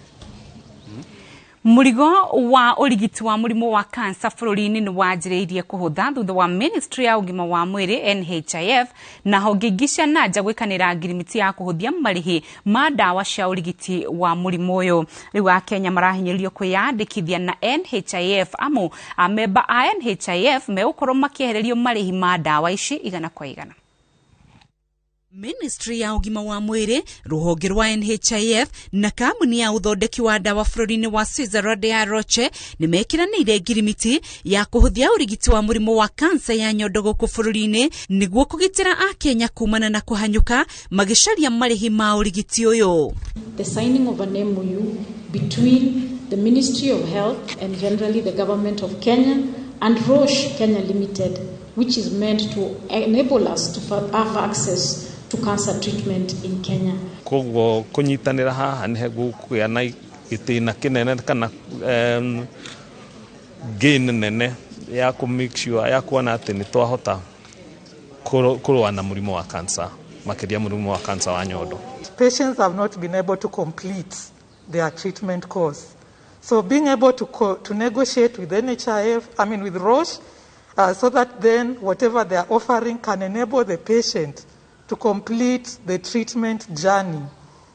Mũrigo wa ũrigiti wa mũrimũ wa cancer bũrũri-inĩ nĩ wanjĩrĩirie kũhũtha thutha wa Ministry ya ũgima wa mwĩrĩ NHIF na honge ingĩ cia nanja gwĩkanĩra ngirimiti ya kũhũthia marĩhi ma ndawa cia ũrigiti wa mũrimũ ũyũ. Rĩu Akenya marahinyĩrĩrio kwĩyandĩkithia na NHIF amu amemba a NHIF megũkorwo makĩehererio marĩhi ma ndawa ici igana kwa igana. Ministry ya ũgima wa mwĩrĩ, rũhonge rwa NHIF na kambuni ya ũthondeki wa ndawa bũrũri-inĩ wa Switzerland ya Roche nĩ mekiranĩire ngirimiti ya kũhũthia ũrigiti wa mũrimũ wa cancer ya nyondo gũkũ bũrũri-inĩ nĩguo kũgitĩra Akenya kumana na kũhanyũka magĩcaria marĩhi ma ũrigiti ũyũ. The signing of an MOU between the Ministry of Health and generally the government of Kenya and Roche Kenya Limited, which is meant to enable us to have access to cancer treatment in Kenya. Koguo kunyitanira haha nĩ gũkũgĩa na gĩtĩna kĩnene kana gain nene ya ku make sure ya kuona atĩ nĩ twahota kũrũa na mũrimũ wa cancer, makĩria mũrimũ wa cancer wa nyondo. Patients have not been able to complete their treatment course. So being able to negotiate with NHIF, with Roche, so that then whatever they are offering can enable the patient to complete the treatment journey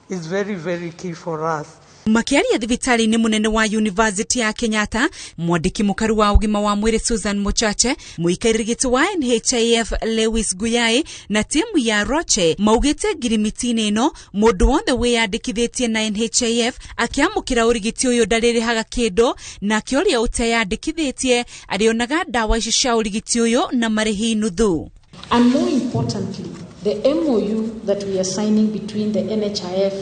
is very, very key for us. Makiaria thibitari ni munene wa University ya Kenyatta, mwandiki mukaru wa ugima wa mwiri Susan Muchache, muikarigiti wa NHIF Lewis Guyai na timu ya Roche maugite ngirimiti ino mundu wothe wiyandikithitie na NHIF akiamukira urigiti uyu ndariri haga kindu na kioria uteyandikithitie arionaga dawa icio cia urigiti uyu na marihi nuthu. And more importantly, the MOU that we are signing between the NHIF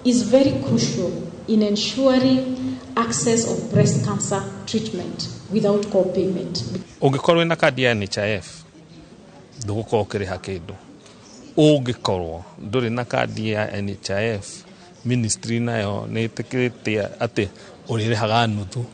is very crucial in ensuring access of breast cancer treatment without co-payment. Ungikorwo na kadi ya NHIF ndugukorwo ukiriha kindu. Ungikorwo nduri na kadi ya NHIF, ministry nayo nitikiritie ati uririhaga nuthu.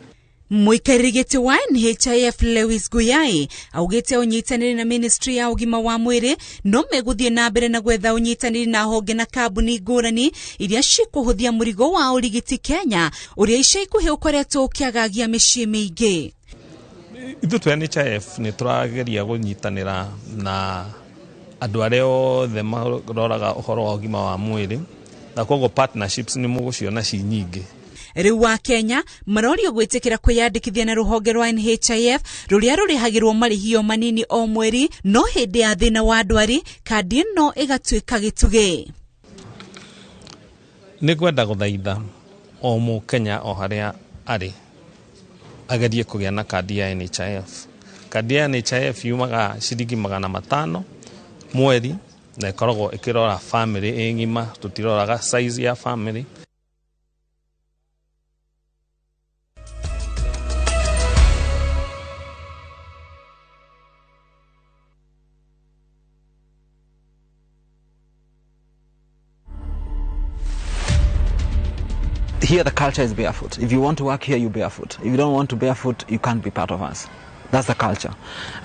Muikarigiti wa NHIF Lewis Guyai augite unyitaniri na ministry ya ugima wa mwiri no meguthie na mbere na gwetha unyitaniri na honge na kambuni ngurani iria cikuhuthia murigo wa urigiti Kenya uria ica ikuhe ukoretwo ukiagagia micii miingi. Ithu tu NHIF ni turageria gunyitanira na andu aria othe maroraga uhoro wa ugima wa mwiri na koguo partnerships ni muguciona ci nyingi. Riu wa Kenya marorio gwitikira kwiyandikithia na ruhonge rwa NHIF ruria rurihagirwo marihio manini o mweri no hindi ya thina wa ndwari kadi no igatuika gituge. Ni gwenda guthaitha o mu Kenya o haria ari agerie kugia na kadi ya NHIF. Kadi ya NHIF yumaga ciringi 500 mweri na ikoragwo ikirora family engima, tutiroraga size ya family. Here the culture is barefoot. If you want to work here, you barefoot. If you don't want to barefoot, you can't be part of us. That's the culture.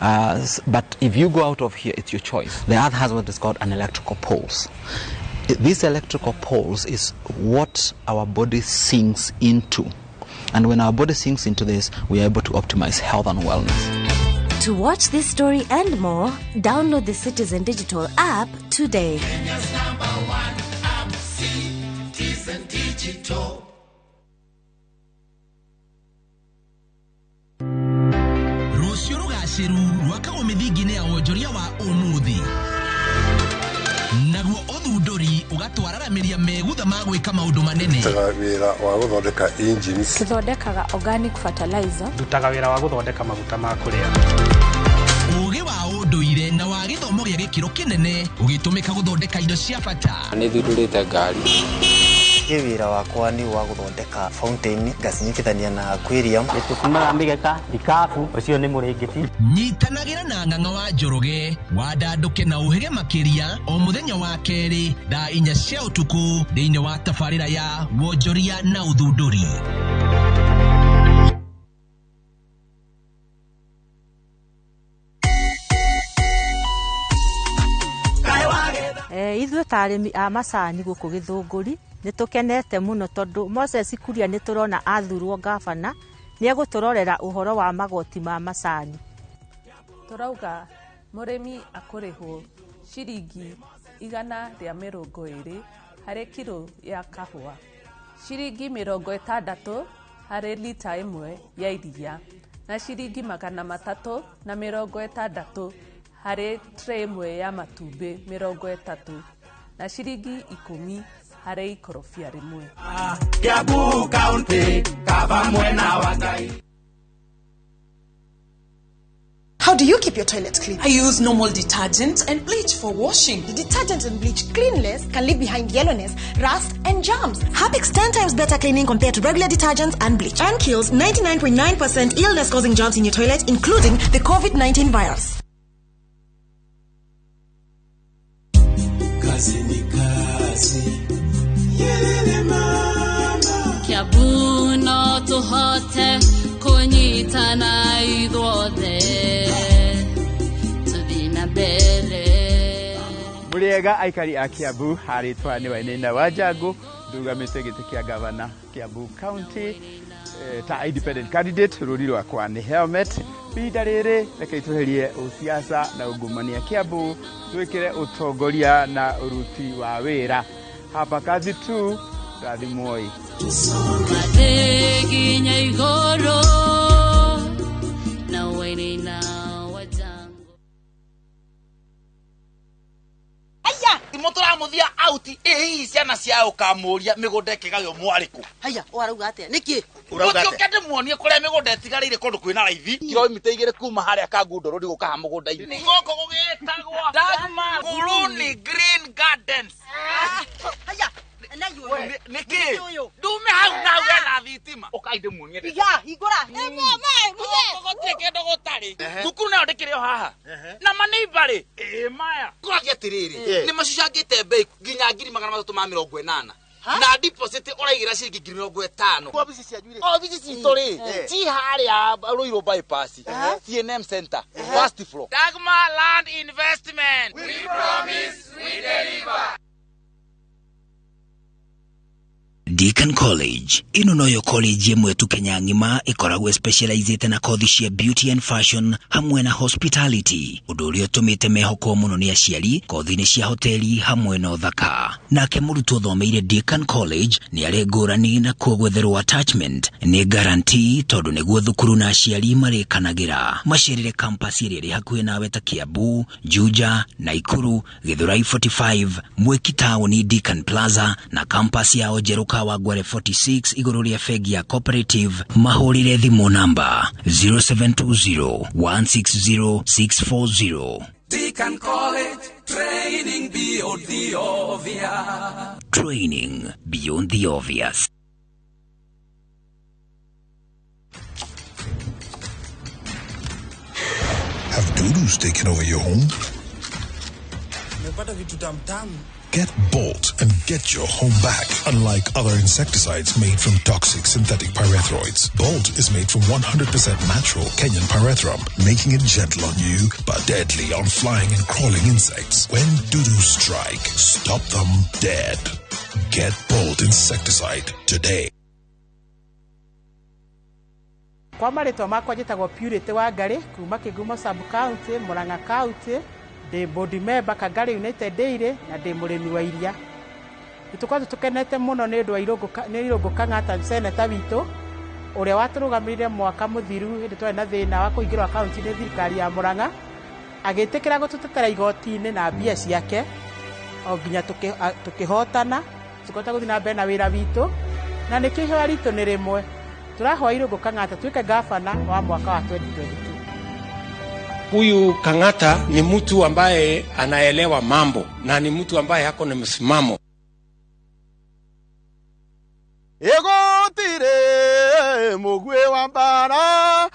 But if you go out of here, it's your choice. The earth has what is called an electrical pulse. This electrical pulse is what our body sinks into. And when our body sinks into this, we are able to optimize health and wellness. To watch this story and more, download the Citizen Digital app today. Kenya's #1 app, Citizen Digital. Rucio rugaciru rwakagwo mithingine ya wonjoria wa umuthi naguo uthunduri ugatwararamiria megutha ma gwika maundu manene. Tutaga wira wa guthondeka engines, tuthondekaga organic fertilizer, tutaga wira wa guthondeka maguta ma kuria. Ugi wa unduire na wa githomo gia gikiro kinene ugitumika guthondeka indo cia bata. Ni thundurite ngari. Wira wakwa ni wa guthondeka fountain ngasinyikithania na aquarium. Tukumaga migeka ikafu ucio ni muringiti. Nyitanagira na ng'ang'a wa njoroge wandanduke na uhege makiria o muthenya wa keri thaa 4 cia utuku thiini wa tabarira ya wonjoria na uthunduri. Ithuĩ ta arĩmi a macani gũkũ Gĩthũngũri nĩ tũkenete mũno tondũ Moses Kuria nĩ tũrona athurwo gavana nĩ egũtũrorera ũhoro wa magoti ma macani. Tũrauga mũrĩmi akũrĩhwo ciringi 120 harĩ kilo ya kahũa, ciringi 60 harĩ lita ĩmwe ya iria na ciringi 360 harĩ tray ĩmwe ya matumbĩ 30 na ciringi 10 harĩ ikorobia rĩmwe. Kiambu County, kava mwena wa Ngai. How do you keep your toilets clean? I use normal detergent and bleach for washing. The detergent and bleach cleanless can leave behind yellowness, rust, and germs. Harpic's 10 times better cleaning compared to regular detergents and bleach, and kills 99.9% illness-causing germs in your toilet, including the COVID-19 virus. Kiambu no tuhote kunyitana ithuothe tuthii na mbere. Muriega aikari a Kiambu haritwa ni Wainaina wa Njangu ndugamite giti kia gavana Kiambu County ta independent candidate ruri rwakwa ni helmet binda riri reke ituherie usiasa na ungumania Kiambu twikire utongoria na uruti wa wira hapa kazi tu rathimoi Madegi nyaigoro na wene na wajango. Aya, imotora muthia out hii ciana ciao kamuria migunda kigayo mwariku. Haya, warauga atia? Niki? Urauga atia? Ukende muonie kuria migunda tigarire kundu kwina raithi. Kilomita 2 kuma haria kangundoro ndi gukaha mugunda ini. Ni goko gugitagwa Dagmar Guruni Green Gardens. Haya, Niki? Dume hau na wena thitima. Ukaide muonie. Iga, igora. Gogotie kendo gutari. Thukuru nayo ndikire haha. Na maneighbor maya. Kuragia tiriri. Ni macucangite bei nginya 380 na deposit uraigira ciringi 50. Ofisi cia juire. Ofisi citu ri. Ti haria Ruiru bypass. CNM Center. First floor. Dagmar Land Investment. We promise, we deliver. Deakin College ino noyo college yemwe tu Kenya ngima ikoragwe specialized na kothi cia beauty and fashion hamwe na hospitality undu uria tumite mehoko muno ni aciari kothi ni cia hoteli hamwe na uthaka nake murutu thomeire Deakin College ni ari ngurani na kugwetherwo attachment ni guarantee tondu niguo thukuru na aciari marikanagira macerere campus iri hakuhi nawe ta Kiambu, Juja, Naikuru, Githurai 45, Mwiki Town, Deakin Plaza na campus ya Ojeruka Wagware 46 iguru ria fegi ya cooperative mahurire thimu namba 0720160640. Deakin College, training beyond the obvious. Training beyond the obvious. Have doodles taken over your home? Get Bolt and get your home back. Unlike other insecticides made from toxic synthetic pyrethroids, Bolt is made from 100% natural Kenyan pyrethrum, making it gentle on you but deadly on flying and crawling insects. When doodoo strike, stop them dead. Get Bolt insecticide today. Kwa maritwa makwa njitagwo Purity Wangari kuma Kigumo sub county Murang'a county ndi board member Kangari United Dairy na ndi murimi wa iria. Tutukwa tukenete muno ni ndu wa Irungu Kang'ata senator witu uria waturugamirire mwaka muthiru hindi twari na thina wa kuingirwa county ni thirikari ya Murang'a agitikira gututetera igoti-ini na mbia ciake o nginya tukihotana tukota guthi na mbere na wira witu na nikihwa ritu ni rimwe turahoa Irungu Kang'ata tuike gavana wa mwaka wa 2022. Huyu Kang'ata ni mtu ambaye anaelewa mambo na ni mtu ambaye hako na msimamo. Egotire mugwe wa mbara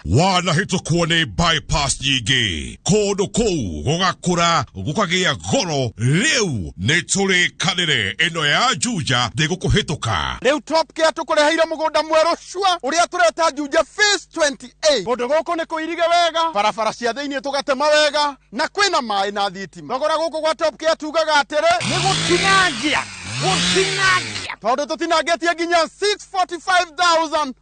wanahitũkwo nĩ bypass nyingĩ kũndũ kũu gũgakũra gũkagĩa goro rĩu nĩ tũrĩkanĩre ĩno ya Juja ndĩgũkũhĩtũka rĩu top care tũkũreheire mũgũnda mwerũ cua ũrĩa tũreta Juja phase 28 kũndũ gũkũ nĩ kũirige wega barabara cia thĩinĩ tũgatema wega na kwĩna maĩ na thitima thogora gũkũ gwa top care tugaga atĩrĩ nĩ gũtinangia tondũ tũtinangĩtie nginya 645,000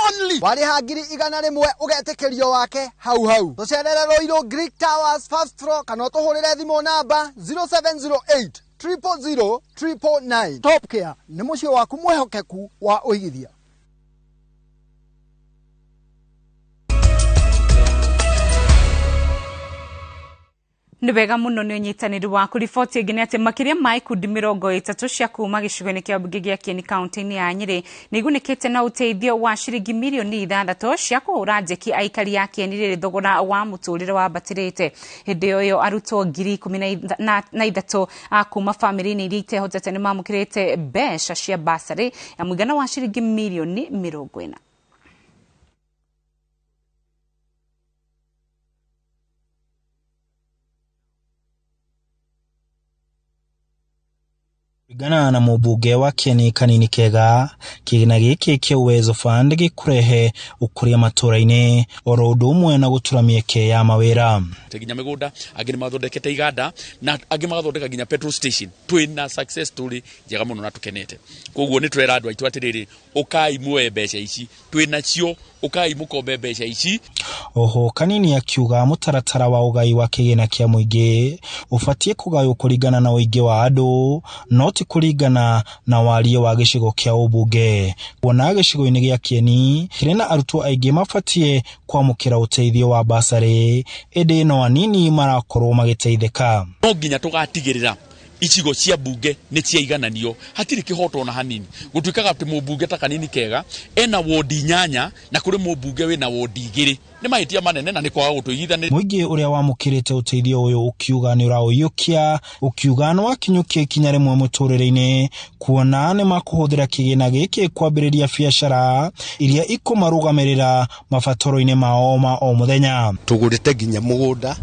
only warĩha ngiri 100 ũgetĩkĩrio wake hau tũcerere Ruiru Greek Towers first floor kana tũhũrĩre thimũ namba 0708 000 999. Top Care nĩ mũciĩ waku mwehokeku wa ũigithia. Nĩ wega muno nĩ ũnyitanĩri wa kũriboti ĩngĩ nĩ atĩ makĩria ma ikundi 30 cia kuuma gĩcigo-inĩ kĩa mbunge gĩa Kieni kaunti-inĩ ya Nyeri nĩ igunĩkĩte na ũteithio wa ciringi milioni 6 cia kũhũra njeki aikari ya Kieni rĩrĩ thogora wa mũtũrĩre wambatĩrĩte. Hĩndĩ ĩyo arutwo 13,000 kuuma famĩlĩ-inĩ iria itehotete nĩ mamũkĩrĩte mbeca cia basarĩ ya mũigana wa ciringi milioni 40. Gana na mũmbunge wa Kieni Kanini Kega kĩgĩna gĩkĩ kĩa Uwezo Fund gĩkũrehe ũkũria matũra-inĩ oro ũndũ ũmwe na gũtura mĩeke ya mawĩra nginya mĩgũnda angĩ nĩ mathondekete iganda na angĩ magathondeka nginya petrol station twĩna success story njega mũno na tũkenete koguo nĩ twera andũ aitũ atĩrĩrĩ ũkai muoe mbeca ici twĩnacio ũkai mũkombe mbeca ici. Oho Kanini akiuga mũtaratara wa ũgai wa kĩgĩna kĩa mũingĩ ũbatiĩ kũgaywo kũringana na ũingĩ wa andũ no ti kũringana na warie wa gĩcigo kĩa ũmbunge. Kuona gĩcigo-inĩ gĩa Kieni kĩrĩ na arutwo aingĩ mabatie kwamũkĩra ũteithio wa basarĩ, ĩndĩ no anini marakorwo magĩteithĩka. No nginya tũgatigĩrĩra icigo cia bunge nĩ ciaigananio, hatirĩ kĩhoto na hanini. Gũtuĩkaga atĩ mũmbunge ta kanini kega ena wodi 8 na kũrĩ mũmbunge wĩna wodi 2, nĩ mahĩtia manene na nĩ kwaga gũtũigithania. Mũingĩ ũrĩa wamũkĩrĩte ũteithio ũyũ ũkiuga nĩ ũraũiyũkia, ũkiuga nĩ wakinyũkia ikinya rĩmwe mũtũrĩre-inĩ, kuona nĩ makũhũthĩra kĩgĩna gĩkĩ kwambĩrĩria biacara iria ikũmarũgamĩrĩra mabataro-inĩ mao ma o mũthenya. Tũgũrĩte nginya mũgũnda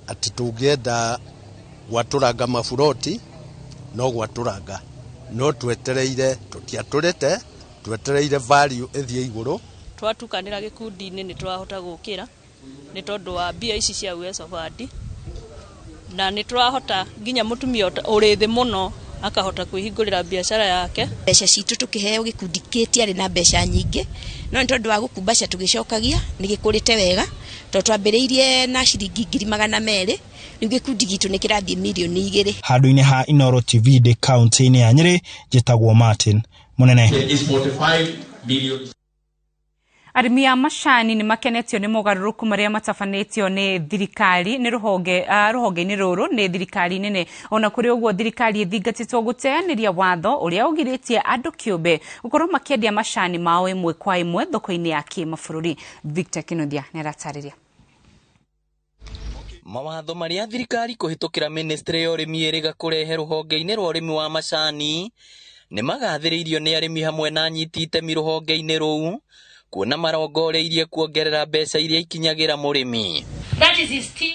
atĩ tũngĩenda gwaturanga maburoti no gwaturanga, no twetereire tũtiatũrĩte, twetereire value ĩthiĩ igũrũ. Twatukanĩra gĩkundi-inĩ nĩ twahota gũkĩra nĩ tondũ wa mbia ici cia Uwezo Fund, na nĩ twahota nginya mũtumia ũrĩ thĩ mũno akahota kwĩhingũrĩra biacara yake. Mbeca citũ tũkĩheo gĩkundi kĩtiarĩ na mbeca nyingĩ, no nĩ tondũ wa gũkumbaca tũgĩcokagia nĩ gĩkũrĩte wega, tondũ twambĩrĩirie na ciringi 200,000, rĩu gĩkundi gitũ nĩ kĩrathiĩ milioni 2. Handũ-inĩ ha Inooro TV de kaunti-inĩ ya Nyeri, njĩtagwo Martin Munene. Arĩmi a macani nĩ makenetio nĩ mogarũrũku marĩa matabanĩtio nĩ thirikari nĩ rũhonge-inĩ rũrũ nĩ thirikari nene. Ona kũrĩ ũguo thirikari ĩthingatĩtwo gũteanĩria watho ũrĩa ũgirĩtie andũ kĩũmbe gũkorwo makĩendia macani mao ĩmwe kwa ĩmwe thoko-inĩ ya kĩmabũrũri. Victor Kinothia nĩ aratarĩria. Mawatho marĩa thirikari kũhĩtũkĩra ministry ya ũrĩmi ĩrĩga kũrehe rũhonge-inĩ rwa ũrĩmi wa macani nĩ magathĩrĩirio nĩ arĩmi hamwe na anyiti itemi rũhonge-inĩ rũu, kuona marongoreirie kuongerera mbeca iria ikinyagĩra mũrĩmi.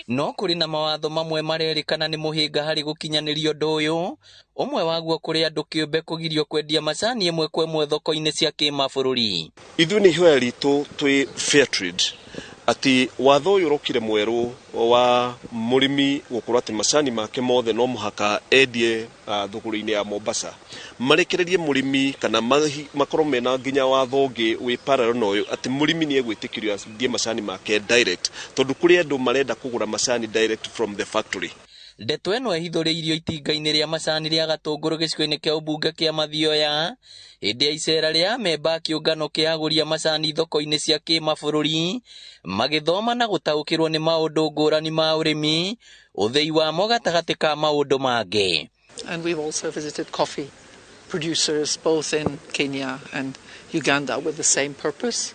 No kũrĩ na mawatho mamwe marerĩkana nĩ mũhĩnga harĩ gũkinyanĩria ũndũ ũyũ, ũmwe waguo kũrĩ andũ kĩũmbe kũgirio kwendia macani ĩmwe kwa ĩmwe thoko-inĩ cia kĩmabũrũri. Ithuĩ nĩ ihoya ritũ twĩ fair trade ati watho ũyũ ũrokire mwerũ wa mũrĩmi gũkorwo atĩ macani make mothe no mũhaka endie thũgũrĩ-inĩ ya Mombasa, marekererie mũrĩmi kana makorwo mena nginya watho ũngĩ wĩ parallel na ũyũ atĩ mũrĩmi nĩ egwĩtĩkĩrio endie macani make direct, tondũ kũrĩ andũ marenda kũgũra macani direct from the factory. Ndeto ĩno ĩhithũrĩirio itinga-inĩ rĩa macani rĩa Gatũngũrũ gĩcigo-inĩ kĩa ũmbunge kĩa Mathioya hĩndĩ ya icera rĩa memba kĩũngano kĩa agũri a macani thoko-inĩ cia kĩmabũrũri, magĩthoma na gũtaũkĩrwo nĩ maũndũ ngũrani ma ũrĩmi, ũthei wamo gatagatĩ ka maũndũ mangĩ. And we've also visited coffee producers both in Kenya and Uganda with the same purpose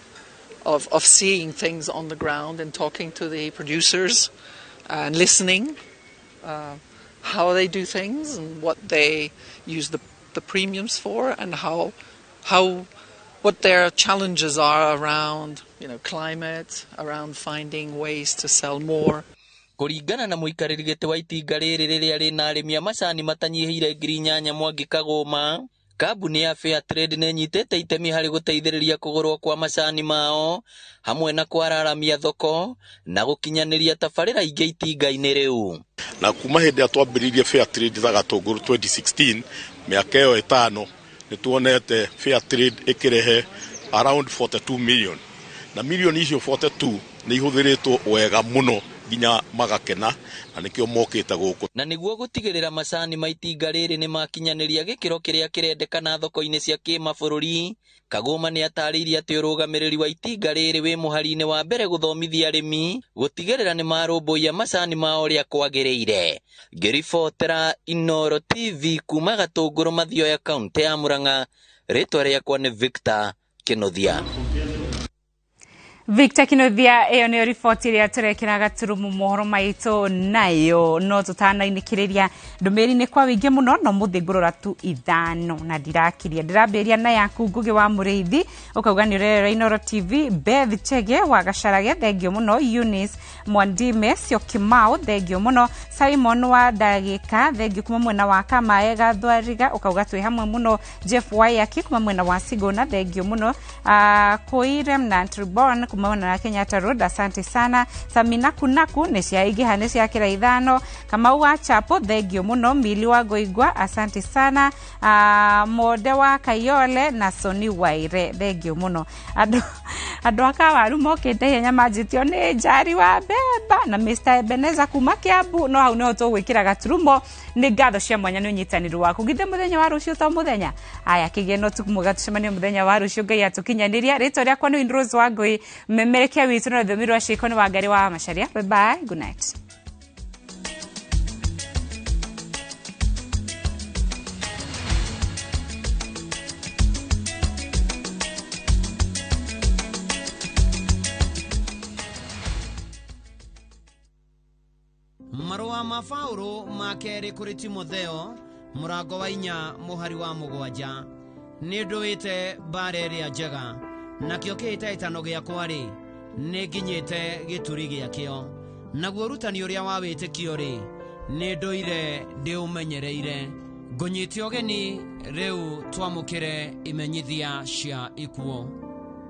of seeing things on the ground and talking to the producers and listening how they do things and what they use the premiums for and what their challenges are around, climate, around finding ways to sell more. Kũringana na mũikarĩri gĩtĩ wa itinga rĩrĩ rĩrĩa rĩna arĩmi a macani matanyihĩire 8,000 Mwangi Kagũma, kambuni ya Fair Trade nĩ nyitĩte itemi harĩ gũteithĩrĩria kũgũrwo kwa macani mao hamwe na kwararamia thoko na gũkinyanĩria tabarĩra ingĩ itinga-inĩ rĩu. Na kuma hĩndĩ ya twambĩrĩirie Fair Trade za Gatũngũrũ 2016, mĩaka ĩyo 5 nĩ tuonete Fair Trade ĩkĩrehe around 42 million, na million icio 42 nĩ ihũthĩrĩtwo wega mũno nginya magakena, na nĩkĩo mokĩte gũkũ. Na nĩguo gũtigĩrĩra macani ma itinga rĩrĩ nĩ makinyanĩria gĩkĩro kĩrĩa kĩrendekana thoko-inĩ cia kĩmabũrũri, Kagũma nĩ atarĩirie atĩ ũrũgamĩrĩri wa itinga rĩrĩ wĩ mũhari-inĩ wa mbere gũthomithia arĩmi gũtigĩrĩra nĩ marũmbũiya macani mao ũrĩa kwagĩrĩire. Ngĩribotera Inooro TV kuma Gatũngũrũ Mathioya kaunti ya Murang'a, rĩtwa rĩakwa nĩ Victor Kinothia. Victor Kinothia, ĩyo nĩyo riboti ĩrĩa tũrekĩra gaturumu mohoro maitũ nayo, no tũtanainĩkĩrĩria ndũmĩrĩri-inĩ kwa wĩingĩ mũno, no mũthĩ ngũrora tu 5 na ndirakiria. Ndĩrambĩrĩria na yaku Ngugi wa Mũrĩithi, ũkauga nĩ ũrerera Inooro TV. Beth Chege wa Gacarage, thengio mũno. Eunice Mwandime Cio Kimau, thengio mũno. Simon wa Ndagĩka, thengio kuma mwena wa Kamae Gathwariga, ũkauga twĩ hamwe mũno. Jeff Wayaki kuma mwena wa Sigona, thengio mũno. Koirem na Tribon kumana na Kenyatta Road, asante sana. Samina Kunaku nĩ ciaingĩha nĩ ciakĩra 5. Kamau wa Chapo, thengio mũno. Mili wa Ngoigwa, asante sana. Mode wa Kayole na Soni Waire, thengio mũno. andu akawaru mokite henya manjitio ni njari wa beba na Mr. Ebeneza kuma Kiambu no hau no tugwikira gaturumo ni ngatho cia mwanya ni unyitaniro waku githe muthenya wa rucio to muthenya aya kigeno tukumuga tucemania muthenya wa rucio ngai atukinyaniria rito ria kwa ni Rose Wangui memerekia witu na Thomirwa Shiko ni Wangari wa Macharia. Bye bye, good night. Marua ma Paulo makere kuri Timotheo murango wa 4 muhari wa 7 ni nduite bareria njega nakio kiitaitano giakwa ri ni nginyite gituri giakio naguo rutani uria wa witikio ri ni nduire ndi umenyereire ngunyitio geni riu twamukire imenyithia cia ikuo.